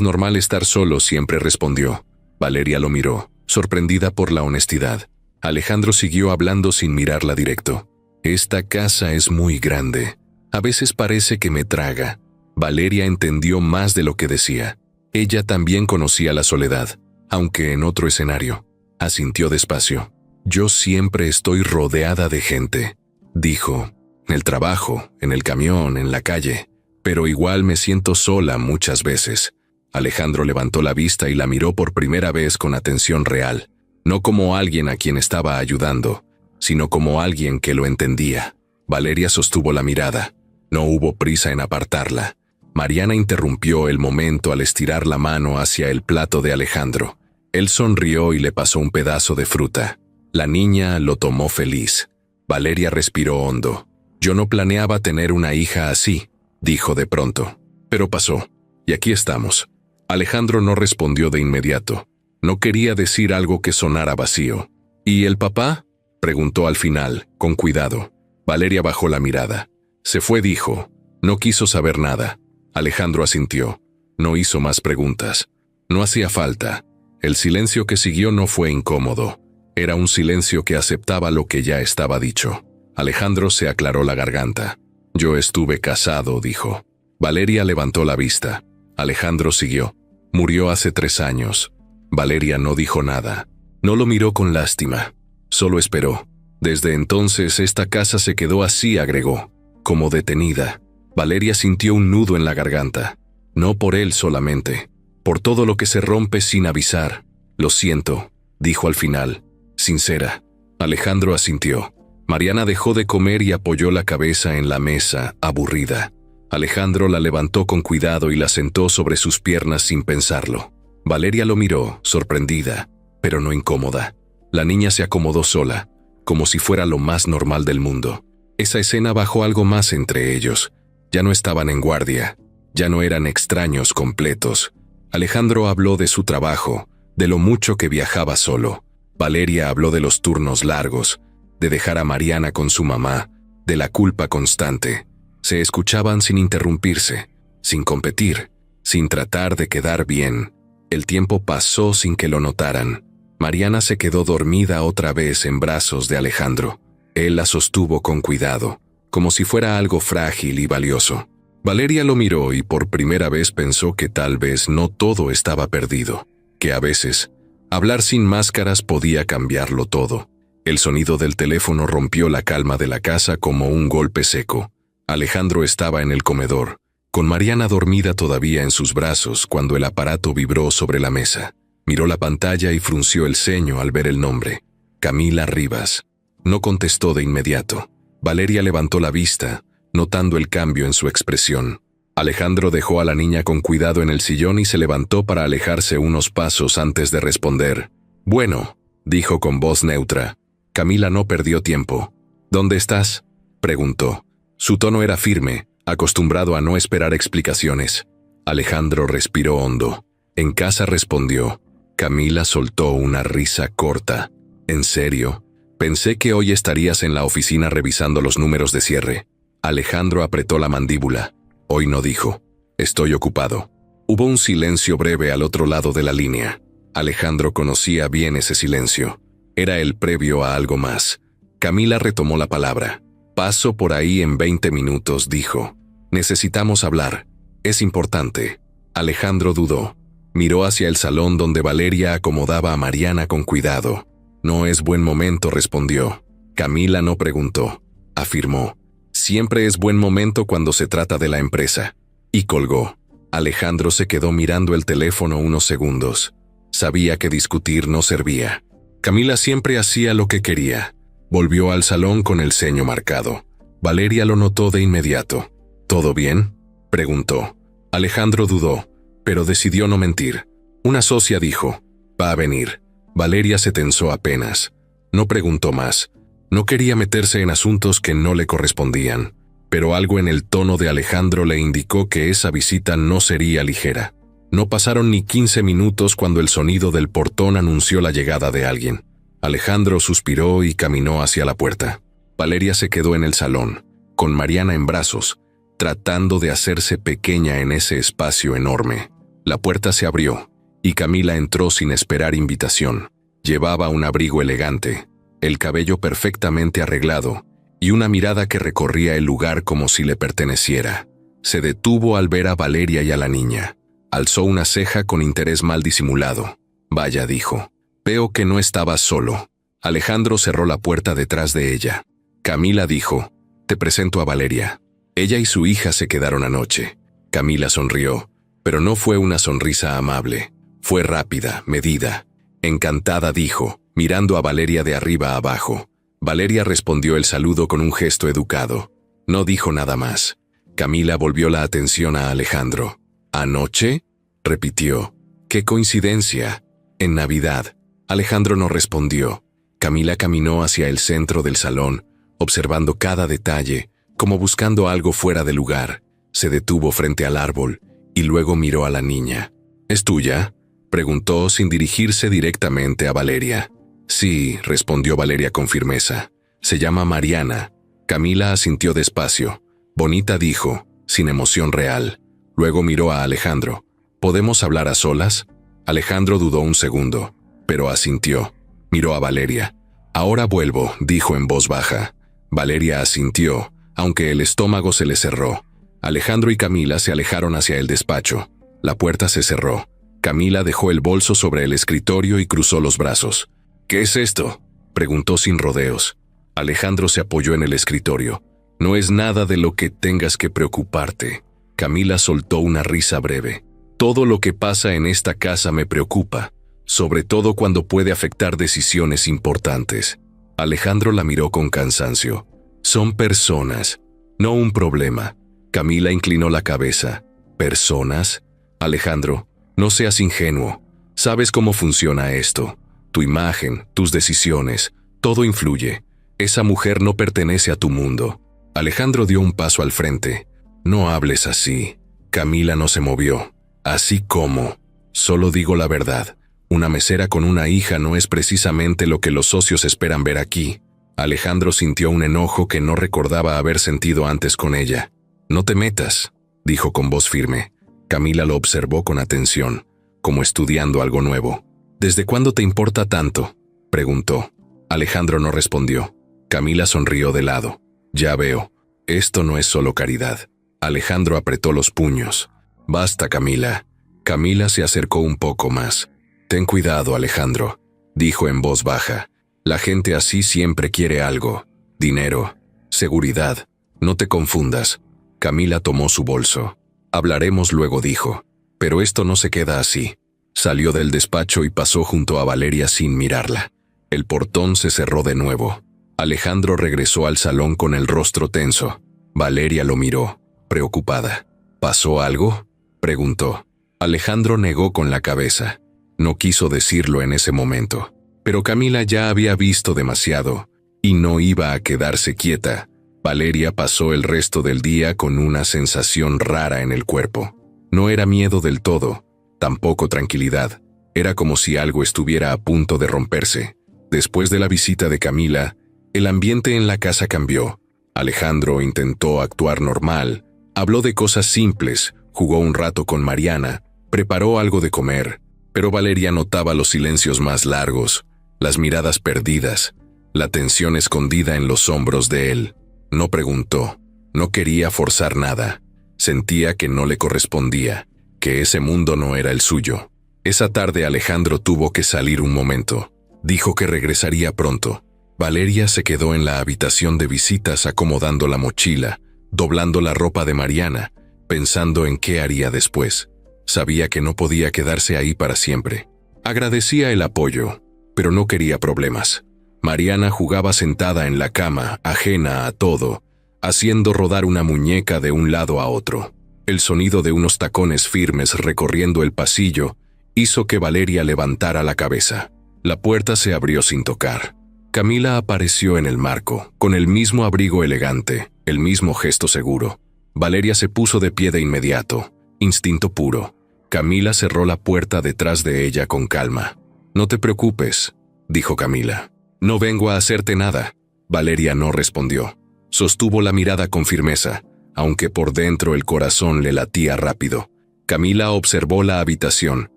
normal estar solo, siempre respondió. Valeria lo miró, sorprendida por la honestidad. Alejandro siguió hablando sin mirarla directo. Esta casa es muy grande. A veces parece que me traga. Valeria entendió más de lo que decía. Ella también conocía la soledad, aunque en otro escenario. Asintió despacio. Yo siempre estoy rodeada de gente, dijo. En el trabajo, en el camión, en la calle. Pero igual me siento sola muchas veces. Alejandro levantó la vista y la miró por primera vez con atención real. No como alguien a quien estaba ayudando, sino como alguien que lo entendía. Valeria sostuvo la mirada. No hubo prisa en apartarla. Mariana interrumpió el momento al estirar la mano hacia el plato de Alejandro. Él sonrió y le pasó un pedazo de fruta. La niña lo tomó feliz. Valeria respiró hondo. Yo no planeaba tener una hija así, dijo de pronto. Pero pasó, y aquí estamos. Alejandro no respondió de inmediato. No quería decir algo que sonara vacío. ¿Y el papá?, preguntó al final, con cuidado. Valeria bajó la mirada. Se fue, dijo. No quiso saber nada. Alejandro asintió. No hizo más preguntas. No hacía falta. El silencio que siguió no fue incómodo. Era un silencio que aceptaba lo que ya estaba dicho. Alejandro se aclaró la garganta. Yo estuve casado, dijo. Valeria levantó la vista. Alejandro siguió. Murió hace 3 años. Valeria no dijo nada. No lo miró con lástima. Solo esperó. Desde entonces esta casa se quedó así, agregó, como detenida. Valeria sintió un nudo en la garganta. No por él solamente. Por todo lo que se rompe sin avisar. Lo siento, dijo al final. Sincera. Alejandro asintió. Mariana dejó de comer y apoyó la cabeza en la mesa, aburrida. Alejandro la levantó con cuidado y la sentó sobre sus piernas sin pensarlo. Valeria lo miró, sorprendida, pero no incómoda. La niña se acomodó sola, como si fuera lo más normal del mundo. Esa escena bajó algo más entre ellos. Ya no estaban en guardia, ya no eran extraños completos. Alejandro habló de su trabajo, de lo mucho que viajaba solo. Valeria habló de los turnos largos, de dejar a Mariana con su mamá, de la culpa constante. Se escuchaban sin interrumpirse, sin competir, sin tratar de quedar bien. El tiempo pasó sin que lo notaran. Mariana se quedó dormida otra vez en brazos de Alejandro. Él la sostuvo con cuidado, como si fuera algo frágil y valioso. Valeria lo miró y por primera vez pensó que tal vez no todo estaba perdido, que a veces hablar sin máscaras podía cambiarlo todo. El sonido del teléfono rompió la calma de la casa como un golpe seco. Alejandro estaba en el comedor, con Mariana dormida todavía en sus brazos cuando el aparato vibró sobre la mesa. Miró la pantalla y frunció el ceño al ver el nombre. Camila Rivas. No contestó de inmediato. Valeria levantó la vista, notando el cambio en su expresión. Alejandro dejó a la niña con cuidado en el sillón y se levantó para alejarse unos pasos antes de responder. Bueno, dijo con voz neutra. Camila no perdió tiempo. ¿Dónde estás?, preguntó. Su tono era firme, acostumbrado a no esperar explicaciones. Alejandro respiró hondo. En casa, respondió. Camila soltó una risa corta. ¿En serio? Pensé que hoy estarías en la oficina revisando los números de cierre. Alejandro apretó la mandíbula. Hoy no, dijo. Estoy ocupado. Hubo un silencio breve al otro lado de la línea. Alejandro conocía bien ese silencio. Era el previo a algo más. Camila retomó la palabra. Paso por ahí en 20 minutos, dijo. Necesitamos hablar. Es importante. Alejandro dudó. Miró hacia el salón donde Valeria acomodaba a Mariana con cuidado. No es buen momento, respondió. Camila no preguntó. Afirmó. Siempre es buen momento cuando se trata de la empresa. Y colgó. Alejandro se quedó mirando el teléfono unos segundos. Sabía que discutir no servía. Camila siempre hacía lo que quería. Volvió al salón con el ceño marcado. Valeria lo notó de inmediato. ¿Todo bien?, preguntó. Alejandro dudó, pero decidió no mentir. Una socia, dijo. Va a venir. Valeria se tensó apenas. No preguntó más. No quería meterse en asuntos que no le correspondían, pero algo en el tono de Alejandro le indicó que esa visita no sería ligera. No pasaron ni 15 minutos cuando el sonido del portón anunció la llegada de alguien. Alejandro suspiró y caminó hacia la puerta. Valeria se quedó en el salón, con Mariana en brazos, tratando de hacerse pequeña en ese espacio enorme. La puerta se abrió, y Camila entró sin esperar invitación. Llevaba un abrigo elegante, el cabello perfectamente arreglado, y una mirada que recorría el lugar como si le perteneciera. Se detuvo al ver a Valeria y a la niña. Alzó una ceja con interés mal disimulado. Vaya, dijo. Veo que no estabas solo. Alejandro cerró la puerta detrás de ella. Camila dijo, te presento a Valeria. Ella y su hija se quedaron anoche. Camila sonrió, pero no fue una sonrisa amable. Fue rápida, medida. Encantada dijo, mirando a Valeria de arriba a abajo. Valeria respondió el saludo con un gesto educado. No dijo nada más. Camila volvió la atención a Alejandro. ¿Anoche? Repitió. ¡Qué coincidencia! En Navidad. Alejandro no respondió. Camila caminó hacia el centro del salón, observando cada detalle, como buscando algo fuera de lugar. Se detuvo frente al árbol y luego miró a la niña. ¿Es tuya?, preguntó sin dirigirse directamente a Valeria. Sí, respondió Valeria con firmeza. Se llama Mariana. Camila asintió despacio. Bonita, dijo, sin emoción real. Luego miró a Alejandro. ¿Podemos hablar a solas? Alejandro dudó un segundo, pero asintió. Miró a Valeria. Ahora vuelvo, dijo en voz baja. Valeria asintió, aunque el estómago se le cerró. Alejandro y Camila se alejaron hacia el despacho. La puerta se cerró. Camila dejó el bolso sobre el escritorio y cruzó los brazos. ¿Qué es esto?, preguntó sin rodeos. Alejandro se apoyó en el escritorio. No es nada de lo que tengas que preocuparte. Camila soltó una risa breve. Todo lo que pasa en esta casa me preocupa, sobre todo cuando puede afectar decisiones importantes. Alejandro la miró con cansancio. Son personas, no un problema. Camila inclinó la cabeza. ¿Personas? Alejandro, no seas ingenuo. Sabes cómo funciona esto. Tu imagen, tus decisiones, todo influye. Esa mujer no pertenece a tu mundo. Alejandro dio un paso al frente. No hables así. Camila no se movió. Así como. Solo digo la verdad. Una mesera con una hija no es precisamente lo que los socios esperan ver aquí. Alejandro sintió un enojo que no recordaba haber sentido antes con ella. No te metas, dijo con voz firme. Camila lo observó con atención, como estudiando algo nuevo. ¿Desde cuándo te importa tanto?, preguntó. Alejandro no respondió. Camila sonrió de lado. Ya veo. Esto no es solo caridad. Alejandro apretó los puños. Basta, Camila. Camila se acercó un poco más. Ten cuidado, Alejandro, dijo en voz baja. La gente así siempre quiere algo. Dinero, seguridad. No te confundas. Camila tomó su bolso. Hablaremos luego, dijo. Pero esto no se queda así. Salió del despacho y pasó junto a Valeria sin mirarla. El portón se cerró de nuevo. Alejandro regresó al salón con el rostro tenso. Valeria lo miró, preocupada. ¿Pasó algo?, preguntó. Alejandro negó con la cabeza. No quiso decirlo en ese momento. Pero Camila ya había visto demasiado, y no iba a quedarse quieta. Valeria pasó el resto del día con una sensación rara en el cuerpo. No era miedo del todo, tampoco tranquilidad. Era como si algo estuviera a punto de romperse. Después de la visita de Camila, el ambiente en la casa cambió. Alejandro intentó actuar normal, habló de cosas simples, jugó un rato con Mariana, preparó algo de comer, pero Valeria notaba los silencios más largos, las miradas perdidas, la tensión escondida en los hombros de él. No preguntó, no quería forzar nada, sentía que no le correspondía, que ese mundo no era el suyo. Esa tarde Alejandro tuvo que salir un momento. Dijo que regresaría pronto. Valeria se quedó en la habitación de visitas acomodando la mochila, doblando la ropa de Mariana, pensando en qué haría después. Sabía que no podía quedarse ahí para siempre. Agradecía el apoyo, pero no quería problemas. Mariana jugaba sentada en la cama, ajena a todo, haciendo rodar una muñeca de un lado a otro. El sonido de unos tacones firmes recorriendo el pasillo hizo que Valeria levantara la cabeza. La puerta se abrió sin tocar. Camila apareció en el marco, con el mismo abrigo elegante, el mismo gesto seguro. Valeria se puso de pie de inmediato, instinto puro. Camila cerró la puerta detrás de ella con calma. «No te preocupes», dijo Camila. «No vengo a hacerte nada». Valeria no respondió. Sostuvo la mirada con firmeza, aunque por dentro el corazón le latía rápido. Camila observó la habitación,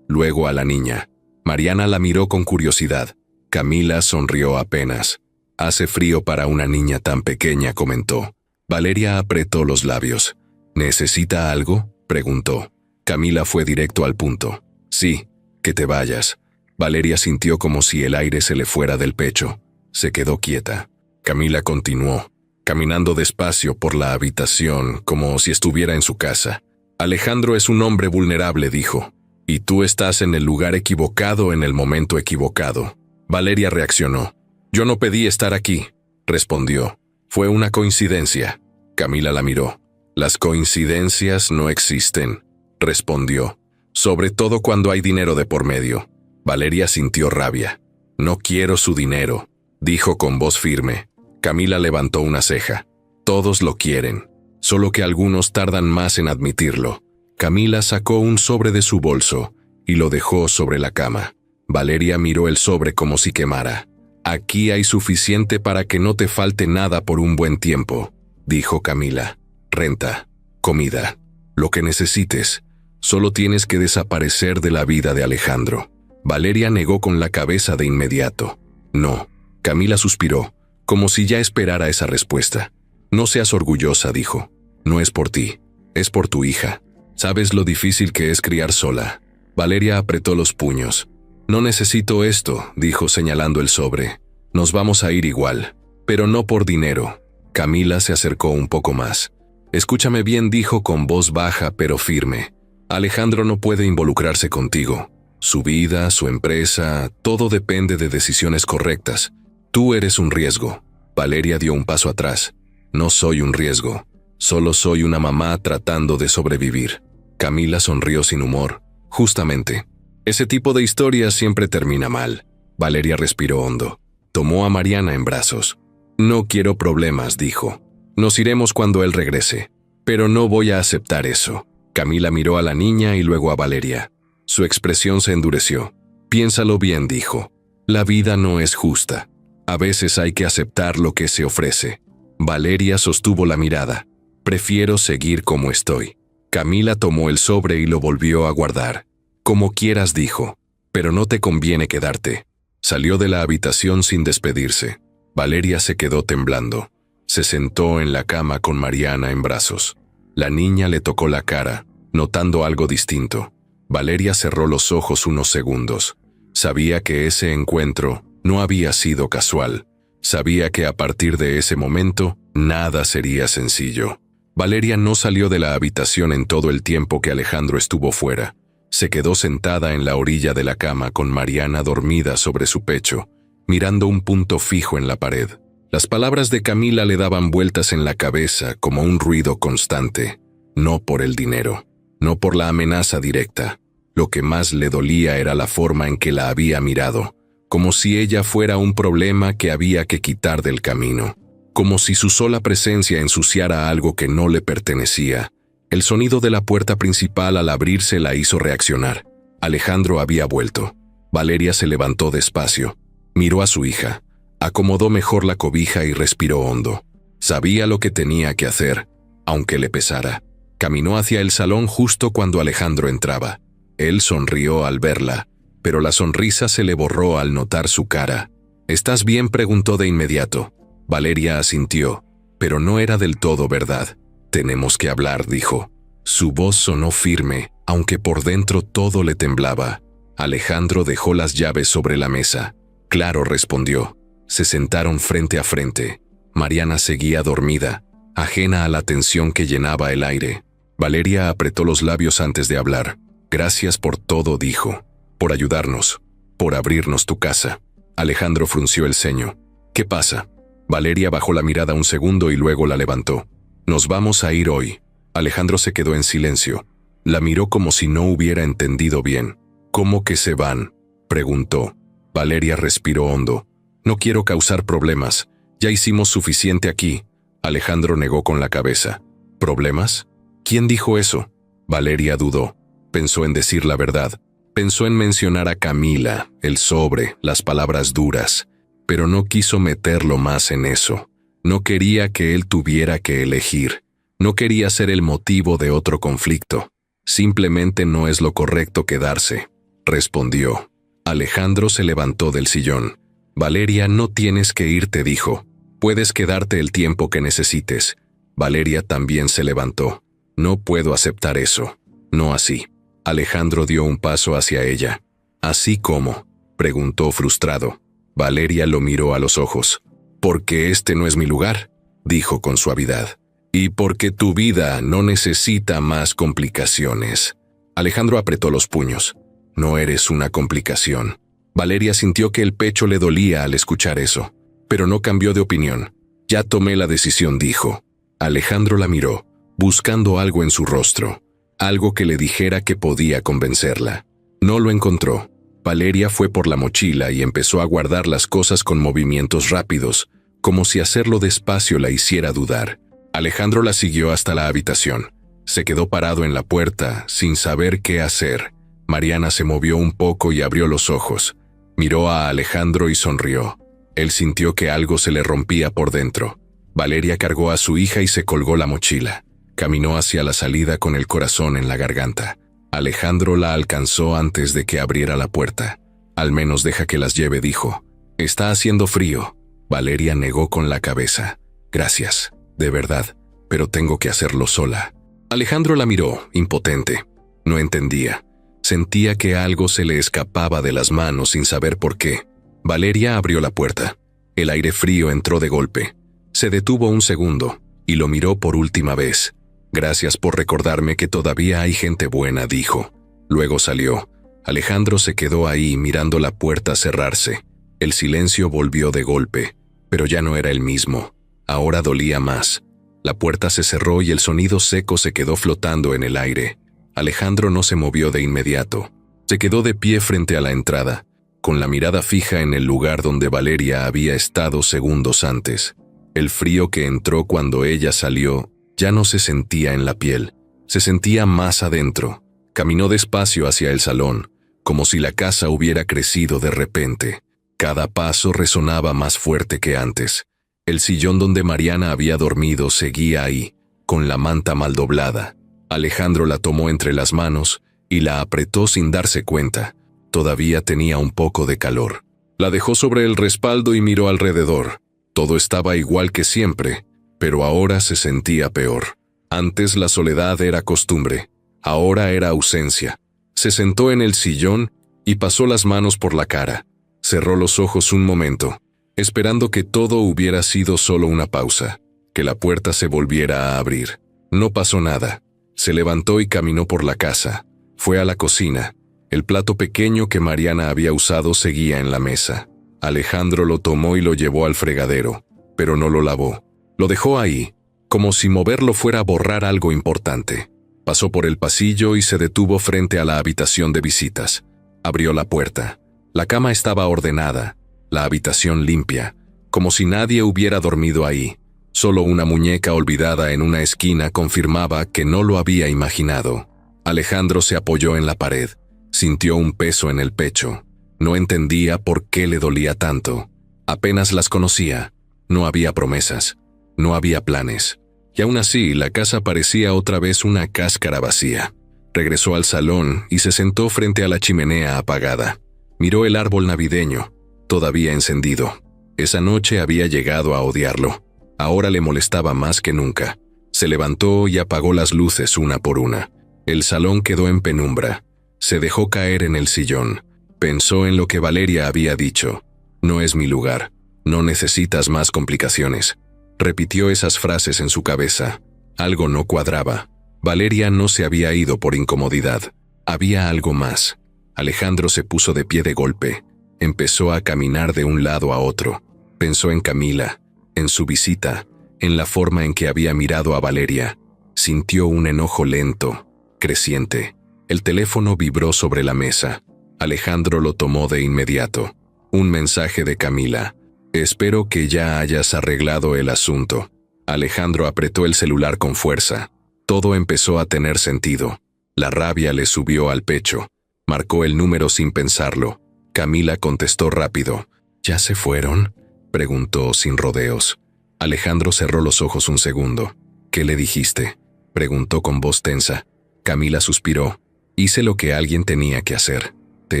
luego a la niña. Mariana la miró con curiosidad. Camila sonrió apenas. «Hace frío para una niña tan pequeña», comentó. Valeria apretó los labios. «¿Necesita algo?», preguntó. Camila fue directo al punto. «Sí, que te vayas». Valeria sintió como si el aire se le fuera del pecho. Se quedó quieta. Camila continuó, caminando despacio por la habitación, como si estuviera en su casa. «Alejandro es un hombre vulnerable», dijo. «Y tú estás en el lugar equivocado en el momento equivocado». Valeria reaccionó. «Yo no pedí estar aquí», respondió. «Fue una coincidencia». Camila la miró. «Las coincidencias no existen», respondió. «Sobre todo cuando hay dinero de por medio». Valeria sintió rabia. «No quiero su dinero», dijo con voz firme. Camila levantó una ceja. «Todos lo quieren, solo que algunos tardan más en admitirlo». Camila sacó un sobre de su bolso y lo dejó sobre la cama. Valeria miró el sobre como si quemara. «Aquí hay suficiente para que no te falte nada por un buen tiempo», dijo Camila. «Renta, comida, lo que necesites. Solo tienes que desaparecer de la vida de Alejandro». Valeria negó con la cabeza de inmediato. «No». Camila suspiró, como si ya esperara esa respuesta. «No seas orgullosa», dijo. «No es por ti, es por tu hija. Sabes lo difícil que es criar sola». Valeria apretó los puños. «No necesito esto», dijo señalando el sobre. «Nos vamos a ir igual, pero no por dinero». Camila se acercó un poco más. «Escúchame bien», dijo con voz baja pero firme. «Alejandro no puede involucrarse contigo. Su vida, su empresa, todo depende de decisiones correctas. Tú eres un riesgo». Valeria dio un paso atrás. «No soy un riesgo. Solo soy una mamá tratando de sobrevivir». Camila sonrió sin humor. «Justamente. Ese tipo de historias siempre termina mal». Valeria respiró hondo. Tomó a Mariana en brazos. «No quiero problemas», dijo. «Nos iremos cuando él regrese. Pero no voy a aceptar eso». Camila miró a la niña y luego a Valeria. Su expresión se endureció. «Piénsalo bien», dijo. «La vida no es justa. A veces hay que aceptar lo que se ofrece». Valeria sostuvo la mirada. «Prefiero seguir como estoy». Camila tomó el sobre y lo volvió a guardar. «Como quieras», dijo. «Pero no te conviene quedarte». Salió de la habitación sin despedirse. Valeria se quedó temblando. Se sentó en la cama con Mariana en brazos. La niña le tocó la cara, notando algo distinto. Valeria cerró los ojos unos segundos. Sabía que ese encuentro no había sido casual. Sabía que a partir de ese momento, nada sería sencillo. Valeria no salió de la habitación en todo el tiempo que Alejandro estuvo fuera. Se quedó sentada en la orilla de la cama con Mariana dormida sobre su pecho, mirando un punto fijo en la pared. Las palabras de Camila le daban vueltas en la cabeza como un ruido constante. No por el dinero, no por la amenaza directa. Lo que más le dolía era la forma en que la había mirado, como si ella fuera un problema que había que quitar del camino, como si su sola presencia ensuciara algo que no le pertenecía. El sonido de la puerta principal al abrirse la hizo reaccionar. Alejandro había vuelto. Valeria se levantó despacio, miró a su hija, acomodó mejor la cobija y respiró hondo. Sabía lo que tenía que hacer, aunque le pesara. Caminó hacia el salón justo cuando Alejandro entraba. Él sonrió al verla, pero la sonrisa se le borró al notar su cara. «¿Estás bien?», preguntó de inmediato. Valeria asintió, pero no era del todo verdad. «Tenemos que hablar», dijo. Su voz sonó firme, aunque por dentro todo le temblaba. Alejandro dejó las llaves sobre la mesa. «Claro», respondió. Se sentaron frente a frente. Mariana seguía dormida, ajena a la tensión que llenaba el aire. Valeria apretó los labios antes de hablar. «Gracias por todo», dijo. «Por ayudarnos, por abrirnos tu casa». Alejandro frunció el ceño. «¿Qué pasa?». Valeria bajó la mirada un segundo y luego la levantó. «Nos vamos a ir hoy». Alejandro se quedó en silencio. La miró como si no hubiera entendido bien. ¿Cómo que se van?, preguntó. Valeria respiró hondo. No quiero causar problemas. Ya hicimos suficiente aquí. Alejandro negó con la cabeza. ¿Problemas? ¿Quién dijo eso? Valeria dudó. Pensó en decir la verdad. Pensó en mencionar a Camila, el sobre, las palabras duras. Pero no quiso meterlo más en eso. No quería que él tuviera que elegir. No quería ser el motivo de otro conflicto. Simplemente no es lo correcto quedarse, respondió. Alejandro se levantó del sillón. Valeria, no tienes que irte, dijo. Puedes quedarte el tiempo que necesites. Valeria también se levantó. No puedo aceptar eso. No así. Alejandro dio un paso hacia ella. ¿Así cómo?, preguntó frustrado. Valeria lo miró a los ojos. Porque este no es mi lugar, dijo con suavidad. Y porque tu vida no necesita más complicaciones. Alejandro apretó los puños. No eres una complicación. Valeria sintió que el pecho le dolía al escuchar eso, pero no cambió de opinión. Ya tomé la decisión, dijo. Alejandro la miró, buscando algo en su rostro, algo que le dijera que podía convencerla. No lo encontró. Valeria fue por la mochila y empezó a guardar las cosas con movimientos rápidos, como si hacerlo despacio la hiciera dudar. Alejandro la siguió hasta la habitación. Se quedó parado en la puerta, sin saber qué hacer. Mariana se movió un poco y abrió los ojos. Miró a Alejandro y sonrió. Él sintió que algo se le rompía por dentro. Valeria cargó a su hija y se colgó la mochila. Caminó hacia la salida con el corazón en la garganta. Alejandro la alcanzó antes de que abriera la puerta. Al menos deja que las lleve, dijo. Está haciendo frío. Valeria negó con la cabeza. Gracias, de verdad, pero tengo que hacerlo sola. Alejandro la miró, impotente. No entendía. Sentía que algo se le escapaba de las manos sin saber por qué. Valeria abrió la puerta. El aire frío entró de golpe. Se detuvo un segundo y lo miró por última vez. Gracias por recordarme que todavía hay gente buena, dijo. Luego salió. Alejandro se quedó ahí mirando la puerta cerrarse. El silencio volvió de golpe, pero ya no era el mismo. Ahora dolía más. La puerta se cerró y el sonido seco se quedó flotando en el aire. Alejandro no se movió de inmediato. Se quedó de pie frente a la entrada, con la mirada fija en el lugar donde Valeria había estado segundos antes. El frío que entró cuando ella salió ya no se sentía en la piel, se sentía más adentro. Caminó despacio hacia el salón, como si la casa hubiera crecido de repente. Cada paso resonaba más fuerte que antes. El sillón donde Mariana había dormido seguía ahí, con la manta mal doblada. Alejandro la tomó entre las manos y la apretó sin darse cuenta. Todavía tenía un poco de calor. La dejó sobre el respaldo y miró alrededor. Todo estaba igual que siempre, pero ahora se sentía peor. Antes la soledad era costumbre, ahora era ausencia. Se sentó en el sillón y pasó las manos por la cara. Cerró los ojos un momento, esperando que todo hubiera sido solo una pausa, que la puerta se volviera a abrir. No pasó nada. Se levantó y caminó por la casa. Fue a la cocina. El plato pequeño que Mariana había usado seguía en la mesa. Alejandro lo tomó y lo llevó al fregadero, pero no lo lavó. Lo dejó ahí, como si moverlo fuera a borrar algo importante. Pasó por el pasillo y se detuvo frente a la habitación de visitas. Abrió la puerta. La cama estaba ordenada, la habitación limpia, como si nadie hubiera dormido ahí. Solo una muñeca olvidada en una esquina confirmaba que no lo había imaginado. Alejandro se apoyó en la pared. Sintió un peso en el pecho. No entendía por qué le dolía tanto. Apenas las conocía. No había promesas. No había planes. Y aún así, la casa parecía otra vez una cáscara vacía. Regresó al salón y se sentó frente a la chimenea apagada. Miró el árbol navideño, todavía encendido. Esa noche había llegado a odiarlo. Ahora le molestaba más que nunca. Se levantó y apagó las luces una por una. El salón quedó en penumbra. Se dejó caer en el sillón. Pensó en lo que Valeria había dicho. No es mi lugar. No necesitas más complicaciones. Repitió esas frases en su cabeza. Algo no cuadraba. Valeria no se había ido por incomodidad. Había algo más. Alejandro se puso de pie de golpe. Empezó a caminar de un lado a otro. Pensó en Camila, en su visita, en la forma en que había mirado a Valeria. Sintió un enojo lento, creciente. El teléfono vibró sobre la mesa. Alejandro lo tomó de inmediato. Un mensaje de Camila. Espero que ya hayas arreglado el asunto. Alejandro apretó el celular con fuerza. Todo empezó a tener sentido. La rabia le subió al pecho. Marcó el número sin pensarlo. Camila contestó rápido. ¿Ya se fueron?, preguntó sin rodeos. Alejandro cerró los ojos un segundo. ¿Qué le dijiste?, preguntó con voz tensa. Camila suspiró. Hice lo que alguien tenía que hacer. Te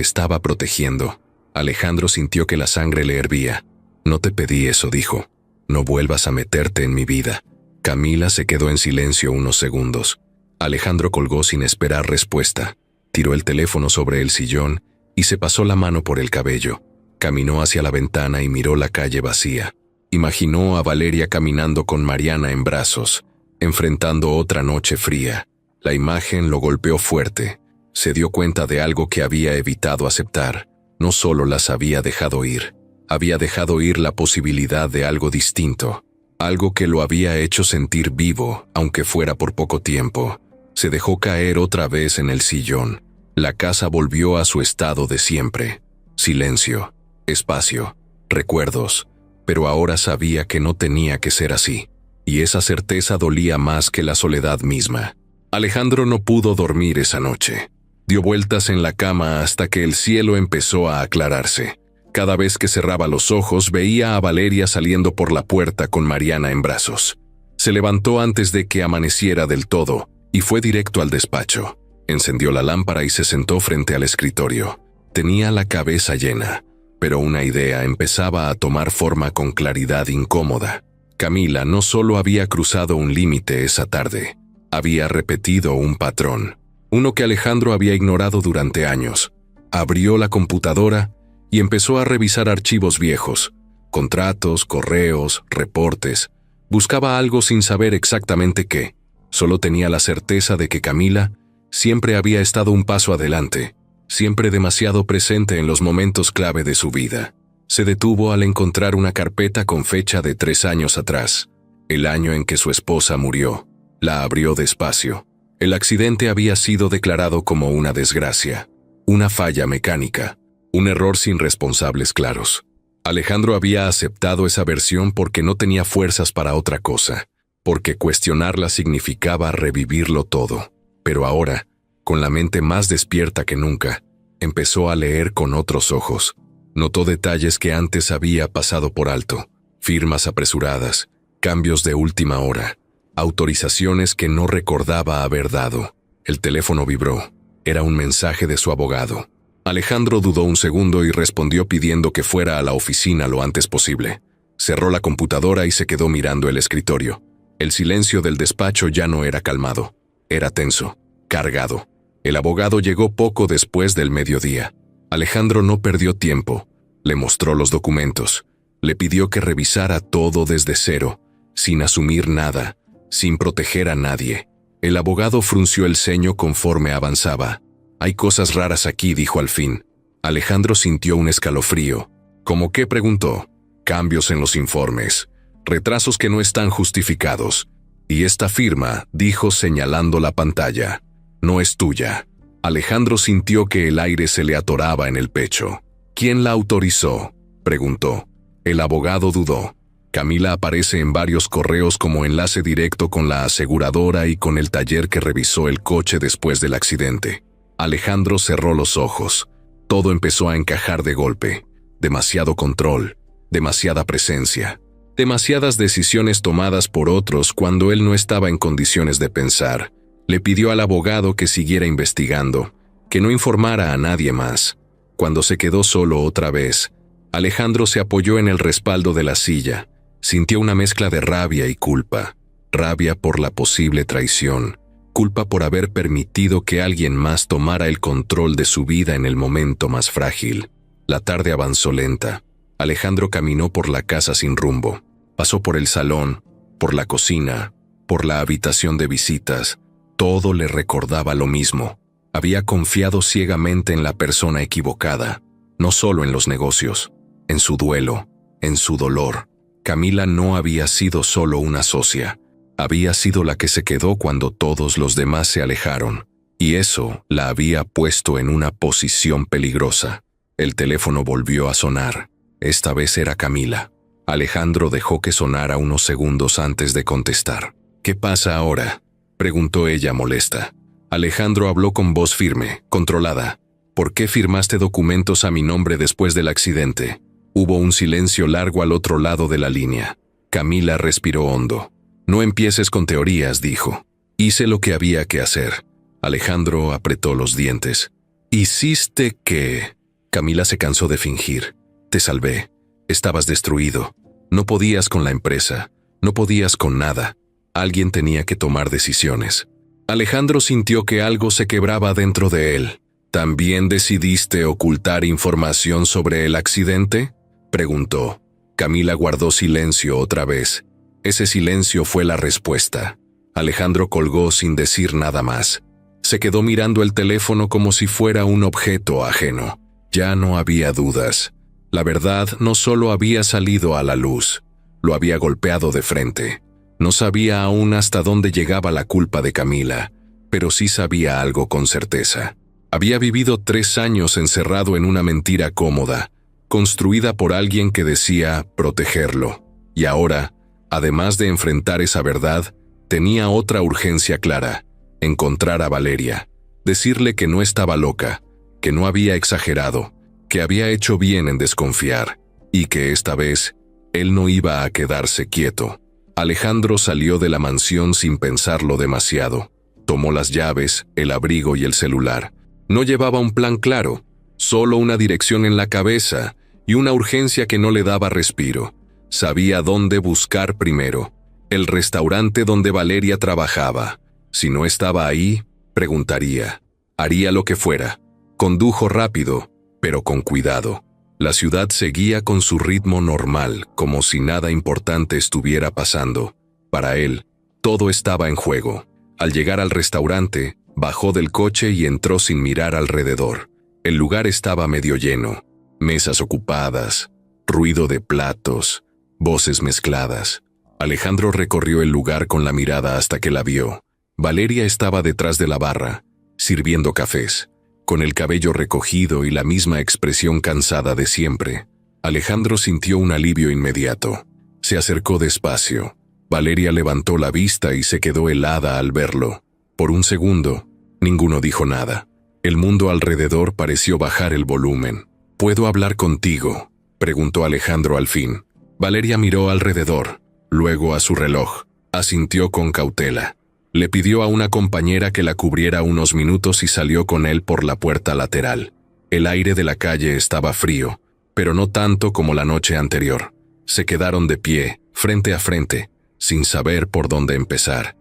estaba protegiendo. Alejandro sintió que la sangre le hervía. No te pedí eso, dijo. No vuelvas a meterte en mi vida. Camila se quedó en silencio unos segundos. Alejandro colgó sin esperar respuesta. Tiró el teléfono sobre el sillón y se pasó la mano por el cabello. Caminó hacia la ventana y miró la calle vacía. Imaginó a Valeria caminando con Mariana en brazos, enfrentando otra noche fría. La imagen lo golpeó fuerte. Se dio cuenta de algo que había evitado aceptar. No solo las había dejado ir, había dejado ir la posibilidad de algo distinto. Algo que lo había hecho sentir vivo, aunque fuera por poco tiempo. Se dejó caer otra vez en el sillón. La casa volvió a su estado de siempre. Silencio, espacio, recuerdos. Pero ahora sabía que no tenía que ser así. Y esa certeza dolía más que la soledad misma. Alejandro no pudo dormir esa noche. Dio vueltas en la cama hasta que el cielo empezó a aclararse. Cada vez que cerraba los ojos veía a Valeria saliendo por la puerta con Mariana en brazos. Se levantó antes de que amaneciera del todo y fue directo al despacho. Encendió la lámpara y se sentó frente al escritorio. Tenía la cabeza llena, pero una idea empezaba a tomar forma con claridad incómoda. Camila no solo había cruzado un límite esa tarde, había repetido un patrón, uno que Alejandro había ignorado durante años. Abrió la computadora y empezó a revisar archivos viejos, contratos, correos, reportes. Buscaba algo sin saber exactamente qué. Solo tenía la certeza de que Camila siempre había estado un paso adelante, siempre demasiado presente en los momentos clave de su vida. Se detuvo al encontrar una carpeta con fecha de 3 años atrás, el año en que su esposa murió. La abrió despacio. El accidente había sido declarado como una desgracia, una falla mecánica, un error sin responsables claros. Alejandro había aceptado esa versión porque no tenía fuerzas para otra cosa, porque cuestionarla significaba revivirlo todo. Pero ahora, con la mente más despierta que nunca, empezó a leer con otros ojos. Notó detalles que antes había pasado por alto, firmas apresuradas, cambios de última hora, autorizaciones que no recordaba haber dado. El teléfono vibró. Era un mensaje de su abogado. Alejandro dudó un segundo y respondió pidiendo que fuera a la oficina lo antes posible. Cerró la computadora y se quedó mirando el escritorio. El silencio del despacho ya no era calmado. Era tenso, cargado. El abogado llegó poco después del mediodía. Alejandro no perdió tiempo. Le mostró los documentos. Le pidió que revisara todo desde cero, sin asumir nada, sin proteger a nadie. El abogado frunció el ceño conforme avanzaba. «Hay cosas raras aquí», dijo al fin. Alejandro sintió un escalofrío. ¿Cómo qué?, preguntó. «Cambios en los informes, retrasos que no están justificados. Y esta firma», dijo señalando la pantalla, «no es tuya». Alejandro sintió que el aire se le atoraba en el pecho. «¿Quién la autorizó?», preguntó. El abogado dudó. «Camila aparece en varios correos como enlace directo con la aseguradora y con el taller que revisó el coche después del accidente». Alejandro cerró los ojos. Todo empezó a encajar de golpe. Demasiado control, demasiada presencia, demasiadas decisiones tomadas por otros cuando él no estaba en condiciones de pensar. Le pidió al abogado que siguiera investigando, que no informara a nadie más. Cuando se quedó solo otra vez, Alejandro se apoyó en el respaldo de la silla. Sintió una mezcla de rabia y culpa. Rabia por la posible traición. Culpa por haber permitido que alguien más tomara el control de su vida en el momento más frágil. La tarde avanzó lenta. Alejandro caminó por la casa sin rumbo. Pasó por el salón, por la cocina, por la habitación de visitas. Todo le recordaba lo mismo. Había confiado ciegamente en la persona equivocada, no solo en los negocios, en su duelo, en su dolor. Camila no había sido solo una socia. Había sido la que se quedó cuando todos los demás se alejaron. y eso la había puesto en una posición peligrosa. El teléfono volvió a sonar. Esta vez era Camila. Alejandro dejó que sonara unos segundos antes de contestar. «¿Qué pasa ahora?», preguntó ella molesta. Alejandro habló con voz firme, controlada. «¿Por qué firmaste documentos a mi nombre después del accidente?». Hubo un silencio largo al otro lado de la línea. Camila respiró hondo. «No empieces con teorías», dijo. «Hice lo que había que hacer». Alejandro apretó los dientes. «¿Hiciste qué?». Camila se cansó de fingir. «Te salvé. Estabas destruido. No podías con la empresa. No podías con nada. Alguien tenía que tomar decisiones». Alejandro sintió que algo se quebraba dentro de él. «¿También decidiste ocultar información sobre el accidente?», preguntó. Camila guardó silencio otra vez. Ese silencio fue la respuesta. Alejandro colgó sin decir nada más. Se quedó mirando el teléfono como si fuera un objeto ajeno. Ya no había dudas. La verdad no solo había salido a la luz, lo había golpeado de frente. No sabía aún hasta dónde llegaba la culpa de Camila, pero sí sabía algo con certeza. Había vivido 3 años encerrado en una mentira cómoda, construida por alguien que decía protegerlo. Y ahora, además de enfrentar esa verdad, tenía otra urgencia clara: encontrar a Valeria, decirle que no estaba loca, que no había exagerado, que había hecho bien en desconfiar, y que esta vez él no iba a quedarse quieto. Alejandro salió de la mansión sin pensarlo demasiado. Tomó las llaves, el abrigo y el celular. No llevaba un plan claro, solo una dirección en la cabeza y una urgencia que no le daba respiro. Sabía dónde buscar primero: el restaurante donde Valeria trabajaba. Si no estaba ahí, preguntaría. Haría lo que fuera. Condujo rápido, pero con cuidado. La ciudad seguía con su ritmo normal, como si nada importante estuviera pasando. Para él, todo estaba en juego. Al llegar al restaurante, bajó del coche y entró sin mirar alrededor. El lugar estaba medio lleno. Mesas ocupadas, ruido de platos, voces mezcladas. Alejandro recorrió el lugar con la mirada hasta que la vio. Valeria estaba detrás de la barra, sirviendo cafés, con el cabello recogido y la misma expresión cansada de siempre. Alejandro sintió un alivio inmediato. Se acercó despacio. Valeria levantó la vista y se quedó helada al verlo. Por un segundo, ninguno dijo nada. El mundo alrededor pareció bajar el volumen. «¿Puedo hablar contigo?», preguntó Alejandro al fin. Valeria miró alrededor, luego a su reloj. Asintió con cautela. Le pidió a una compañera que la cubriera unos minutos y salió con él por la puerta lateral. El aire de la calle estaba frío, pero no tanto como la noche anterior. Se quedaron de pie, frente a frente, sin saber por dónde empezar.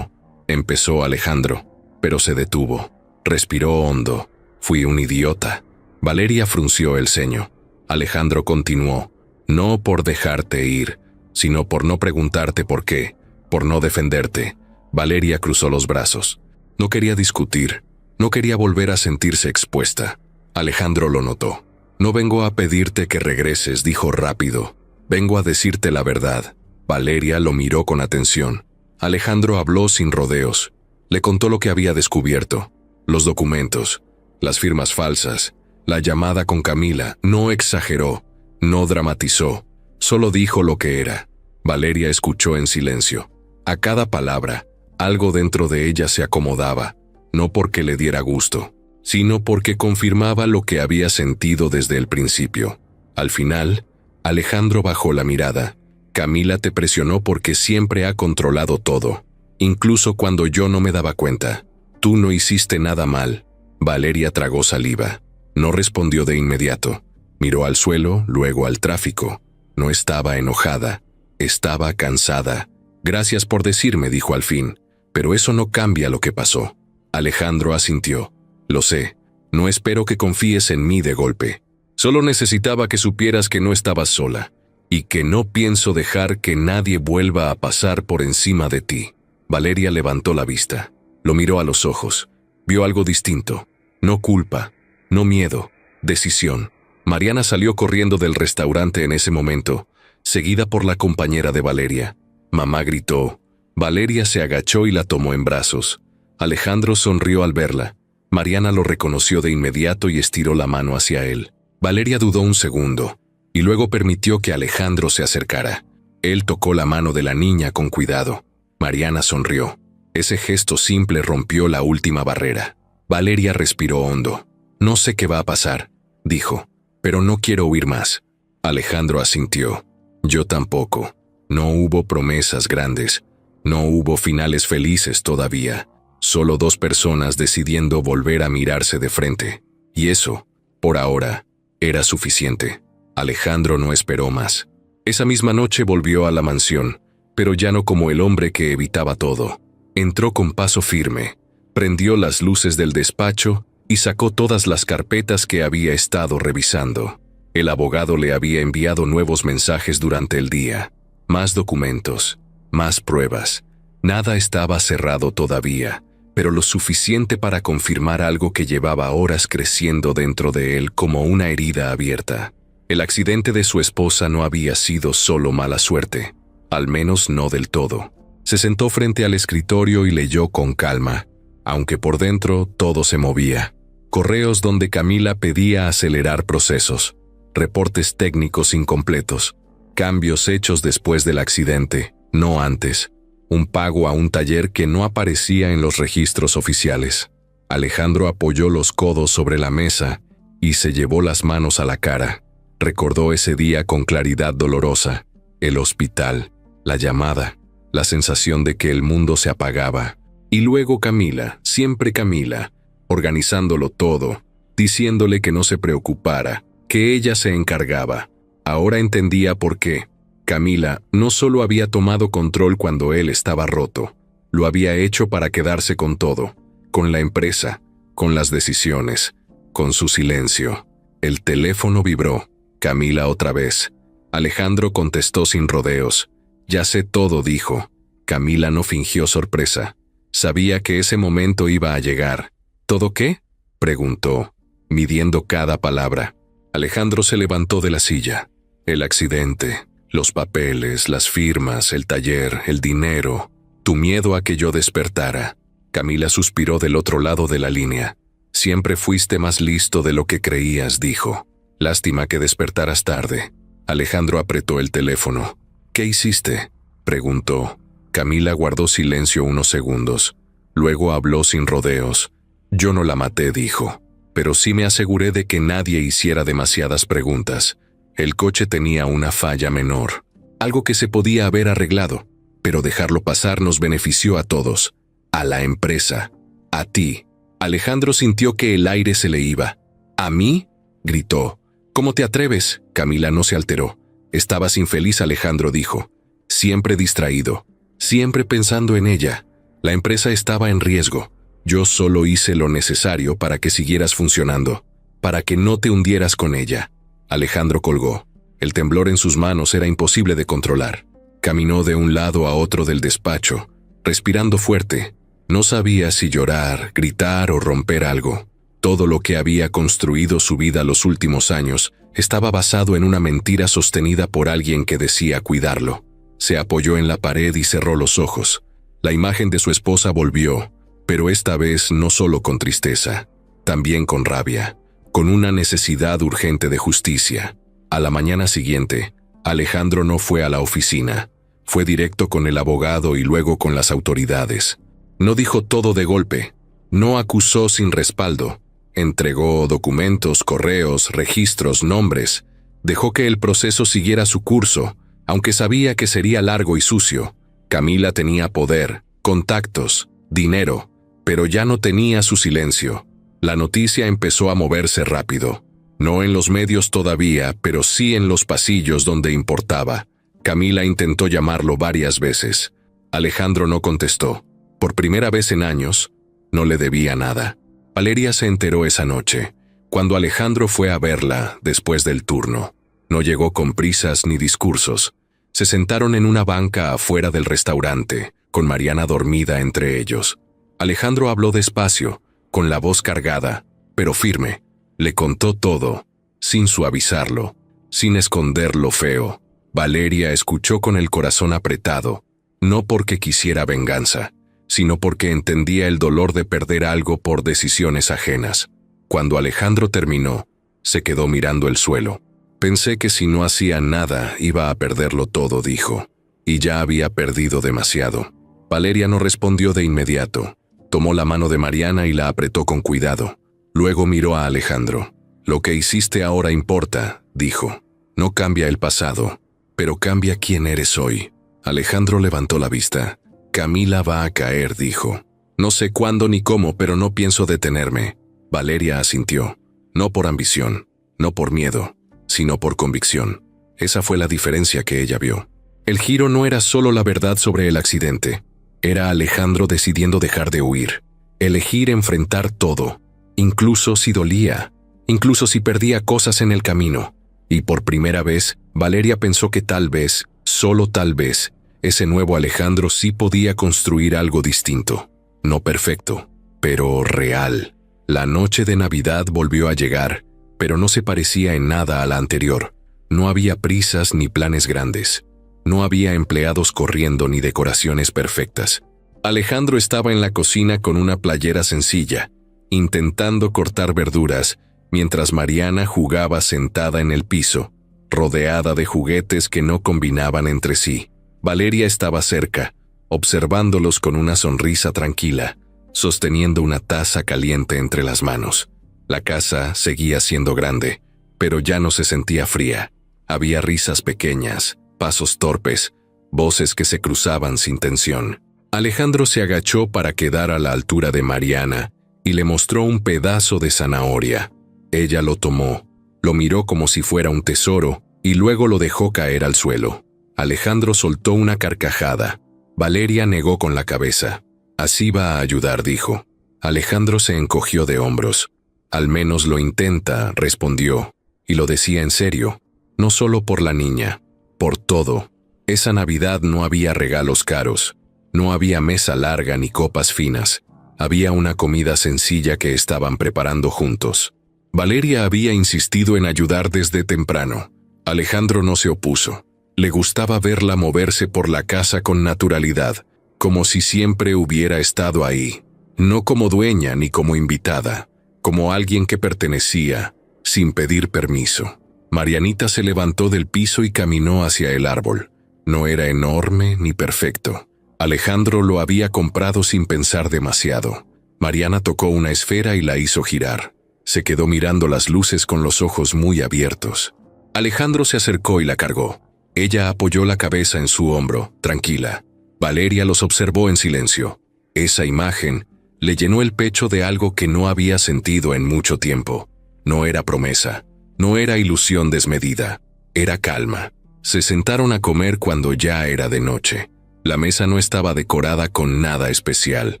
Empezó Alejandro, pero se detuvo. Respiró hondo. «Fui un idiota». Valeria frunció el ceño. Alejandro continuó. «No por dejarte ir, sino por no preguntarte por qué, por no defenderte». Valeria cruzó los brazos. No quería discutir, no quería volver a sentirse expuesta. Alejandro lo notó. «No vengo a pedirte que regreses», dijo rápido. «Vengo a decirte la verdad». Valeria lo miró con atención. Alejandro habló sin rodeos. Le contó lo que había descubierto: los documentos, las firmas falsas, la llamada con Camila. No exageró, no dramatizó, solo dijo lo que era. Valeria escuchó en silencio. A cada palabra, algo dentro de ella se acomodaba, no porque le diera gusto, sino porque confirmaba lo que había sentido desde el principio. Al final, Alejandro bajó la mirada. «Camila te presionó porque siempre ha controlado todo, incluso cuando yo no me daba cuenta. Tú no hiciste nada mal». Valeria tragó saliva. No respondió de inmediato. Miró al suelo, luego al tráfico. No estaba enojada, estaba cansada. «Gracias por decirme», dijo al fin, «pero eso no cambia lo que pasó». Alejandro asintió. «Lo sé, no espero que confíes en mí de golpe. Solo necesitaba que supieras que no estabas sola, y que no pienso dejar que nadie vuelva a pasar por encima de ti». Valeria levantó la vista. Lo miró a los ojos. Vio algo distinto. No culpa, no miedo, decisión. Mariana salió corriendo del restaurante en ese momento, seguida por la compañera de Valeria. Mamá gritó. Valeria se agachó y la tomó en brazos. Alejandro sonrió al verla. Mariana lo reconoció de inmediato y estiró la mano hacia él. Valeria dudó un segundo, y luego permitió que Alejandro se acercara. Él tocó la mano de la niña con cuidado. Mariana sonrió. Ese gesto simple rompió la última barrera. Valeria respiró hondo. «No sé qué va a pasar», dijo, «pero no quiero oír más». Alejandro asintió. «Yo tampoco. No hubo promesas grandes. No hubo finales felices todavía. Solo dos personas decidiendo volver a mirarse de frente. Y eso, por ahora, era suficiente». Alejandro no esperó más. Esa misma noche volvió a la mansión, pero ya no como el hombre que evitaba todo. Entró con paso firme, prendió las luces del despacho y sacó todas las carpetas que había estado revisando. El abogado le había enviado nuevos mensajes durante el día. Más documentos, más pruebas. Nada estaba cerrado todavía, pero lo suficiente para confirmar algo que llevaba horas creciendo dentro de él como una herida abierta. El accidente de su esposa no había sido solo mala suerte, al menos no del todo. Se sentó frente al escritorio y leyó con calma, aunque por dentro todo se movía. Correos donde Camila pedía acelerar procesos, reportes técnicos incompletos, cambios hechos después del accidente, no antes, un pago a un taller que no aparecía en los registros oficiales. Alejandro apoyó los codos sobre la mesa y se llevó las manos a la cara. Recordó ese día con claridad dolorosa, el hospital, la llamada, la sensación de que el mundo se apagaba. Y luego Camila, siempre Camila, organizándolo todo, diciéndole que no se preocupara, que ella se encargaba. Ahora entendía por qué. Camila no solo había tomado control cuando él estaba roto, lo había hecho para quedarse con todo, con la empresa, con las decisiones, con su silencio. El teléfono vibró. Camila otra vez. Alejandro contestó sin rodeos. «Ya sé todo», dijo. Camila no fingió sorpresa. Sabía que ese momento iba a llegar. «¿Todo qué?», preguntó, midiendo cada palabra. Alejandro se levantó de la silla. «El accidente, los papeles, las firmas, el taller, el dinero, tu miedo a que yo despertara». Camila suspiró del otro lado de la línea. «Siempre fuiste más listo de lo que creías», dijo. «Lástima que despertaras tarde». Alejandro apretó el teléfono. «¿Qué hiciste?», preguntó. Camila guardó silencio unos segundos. Luego habló sin rodeos. «Yo no la maté», dijo. «Pero sí me aseguré de que nadie hiciera demasiadas preguntas. El coche tenía una falla menor, algo que se podía haber arreglado, pero dejarlo pasar nos benefició a todos. A la empresa. A ti». Alejandro sintió que el aire se le iba. «¿A mí?», gritó. «¿Cómo te atreves?». Camila no se alteró. «Estabas infeliz», Alejandro dijo. «Siempre distraído. Siempre pensando en ella. La empresa estaba en riesgo. Yo solo hice lo necesario para que siguieras funcionando, para que no te hundieras con ella». Alejandro colgó. El temblor en sus manos era imposible de controlar. Caminó de un lado a otro del despacho, respirando fuerte. No sabía si llorar, gritar o romper algo. Todo lo que había construido su vida los últimos años estaba basado en una mentira sostenida por alguien que decía cuidarlo. Se apoyó en la pared y cerró los ojos. La imagen de su esposa volvió, pero esta vez no solo con tristeza, también con rabia, con una necesidad urgente de justicia. A la mañana siguiente, Alejandro no fue a la oficina. Fue directo con el abogado y luego con las autoridades. No dijo todo de golpe. No acusó sin respaldo. Entregó documentos, correos, registros, nombres. Dejó que el proceso siguiera su curso, aunque sabía que sería largo y sucio. Camila tenía poder, contactos, dinero, pero ya no tenía su silencio. La noticia empezó a moverse rápido. No en los medios todavía, pero sí en los pasillos donde importaba. Camila intentó llamarlo varias veces. Alejandro no contestó. Por primera vez en años, no le debía nada. Valeria se enteró esa noche, cuando Alejandro fue a verla después del turno. No llegó con prisas ni discursos. Se sentaron en una banca afuera del restaurante, con Mariana dormida entre ellos. Alejandro habló despacio, con la voz cargada, pero firme. Le contó todo, sin suavizarlo, sin esconder lo feo. Valeria escuchó con el corazón apretado, no porque quisiera venganza, sino porque entendía el dolor de perder algo por decisiones ajenas. Cuando Alejandro terminó, se quedó mirando el suelo. Pensé que si no hacía nada iba a perderlo todo, dijo. Y ya había perdido demasiado. Valeria no respondió de inmediato. Tomó la mano de Mariana y la apretó con cuidado. Luego miró a Alejandro. Lo que hiciste ahora importa, dijo. No cambia el pasado, pero cambia quién eres hoy. Alejandro levantó la vista. Camila va a caer, dijo. No sé cuándo ni cómo, pero no pienso detenerme. Valeria asintió. No por ambición, no por miedo, sino por convicción. Esa fue la diferencia que ella vio. El giro no era solo la verdad sobre el accidente. Era Alejandro decidiendo dejar de huir. Elegir enfrentar todo, incluso si dolía, incluso si perdía cosas en el camino. Y por primera vez, Valeria pensó que tal vez, solo tal vez, ese nuevo Alejandro sí podía construir algo distinto. No perfecto, pero real. La noche de Navidad volvió a llegar, pero no se parecía en nada a la anterior. No había prisas ni planes grandes. No había empleados corriendo ni decoraciones perfectas. Alejandro estaba en la cocina con una playera sencilla, intentando cortar verduras, mientras Mariana jugaba sentada en el piso, rodeada de juguetes que no combinaban entre sí. Valeria estaba cerca, observándolos con una sonrisa tranquila, sosteniendo una taza caliente entre las manos. La casa seguía siendo grande, pero ya no se sentía fría. Había risas pequeñas, pasos torpes, voces que se cruzaban sin tensión. Alejandro se agachó para quedar a la altura de Mariana y le mostró un pedazo de zanahoria. Ella lo tomó, lo miró como si fuera un tesoro y luego lo dejó caer al suelo. Alejandro soltó una carcajada. Valeria negó con la cabeza. Así va a ayudar, dijo. Alejandro se encogió de hombros. Al menos lo intenta, respondió, y lo decía en serio, no solo por la niña, por todo. Esa Navidad no había regalos caros, no había mesa larga ni copas finas, había una comida sencilla que estaban preparando juntos. Valeria había insistido en ayudar desde temprano. Alejandro no se opuso. Le gustaba verla moverse por la casa con naturalidad, como si siempre hubiera estado ahí, no como dueña ni como invitada, como alguien que pertenecía, sin pedir permiso. Marianita se levantó del piso y caminó hacia el árbol. No era enorme ni perfecto. Alejandro lo había comprado sin pensar demasiado. Mariana tocó una esfera y la hizo girar. Se quedó mirando las luces con los ojos muy abiertos. Alejandro se acercó y la cargó. Ella apoyó la cabeza en su hombro, tranquila. Valeria los observó en silencio. Esa imagen le llenó el pecho de algo que no había sentido en mucho tiempo. No era promesa, no era ilusión desmedida, era calma. Se sentaron a comer cuando ya era de noche. La mesa no estaba decorada con nada especial,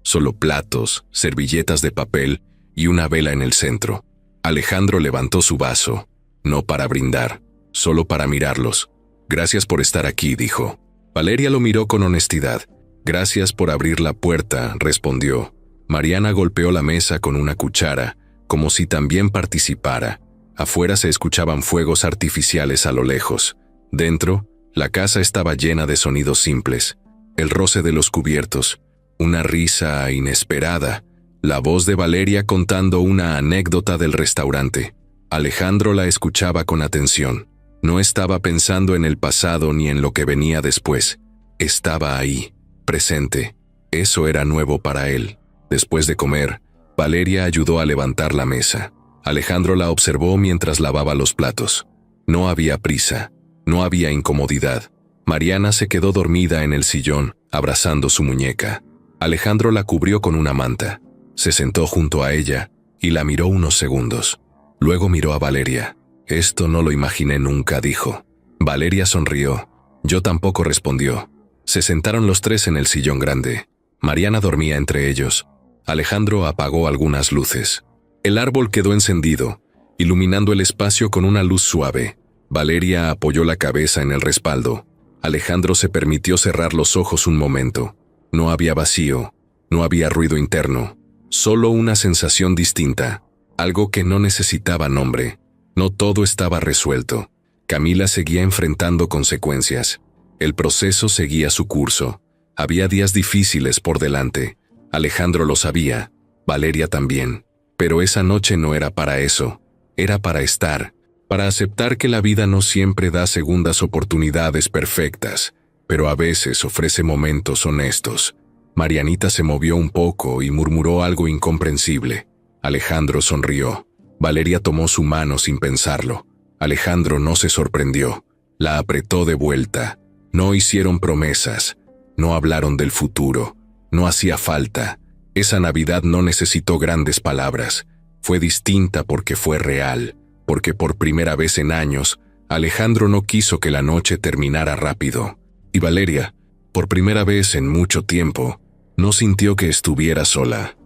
solo platos, servilletas de papel y una vela en el centro. Alejandro levantó su vaso, no para brindar, solo para mirarlos. Gracias por estar aquí, dijo. Valeria lo miró con honestidad. Gracias por abrir la puerta, respondió. Mariana golpeó la mesa con una cuchara, como si también participara. Afuera se escuchaban fuegos artificiales a lo lejos. Dentro, la casa estaba llena de sonidos simples. El roce de los cubiertos, una risa inesperada, la voz de Valeria contando una anécdota del restaurante. Alejandro la escuchaba con atención. No estaba pensando en el pasado ni en lo que venía después. Estaba ahí, presente. Eso era nuevo para él. Después de comer, Valeria ayudó a levantar la mesa. Alejandro la observó mientras lavaba los platos. No había prisa, no había incomodidad. Mariana se quedó dormida en el sillón, abrazando su muñeca. Alejandro la cubrió con una manta. Se sentó junto a ella y la miró unos segundos. Luego miró a Valeria. Esto no lo imaginé nunca, dijo. Valeria sonrió. Yo tampoco, respondió. Se sentaron los tres en el sillón grande. Mariana dormía entre ellos. Alejandro apagó algunas luces. El árbol quedó encendido, iluminando el espacio con una luz suave. Valeria apoyó la cabeza en el respaldo. Alejandro se permitió cerrar los ojos un momento. No había vacío, no había ruido interno, solo una sensación distinta, algo que no necesitaba nombre. No todo estaba resuelto. Camila seguía enfrentando consecuencias. El proceso seguía su curso. Había días difíciles por delante. Alejandro lo sabía, Valeria también. Pero esa noche no era para eso. Era para estar, para aceptar que la vida no siempre da segundas oportunidades perfectas, pero a veces ofrece momentos honestos. Marianita se movió un poco y murmuró algo incomprensible. Alejandro sonrió. Valeria tomó su mano sin pensarlo. Alejandro no se sorprendió. La apretó de vuelta. No hicieron promesas. No hablaron del futuro. No hacía falta. Esa Navidad no necesitó grandes palabras. Fue distinta porque fue real, porque por primera vez en años, Alejandro no quiso que la noche terminara rápido. Y Valeria, por primera vez en mucho tiempo, no sintió que estuviera sola.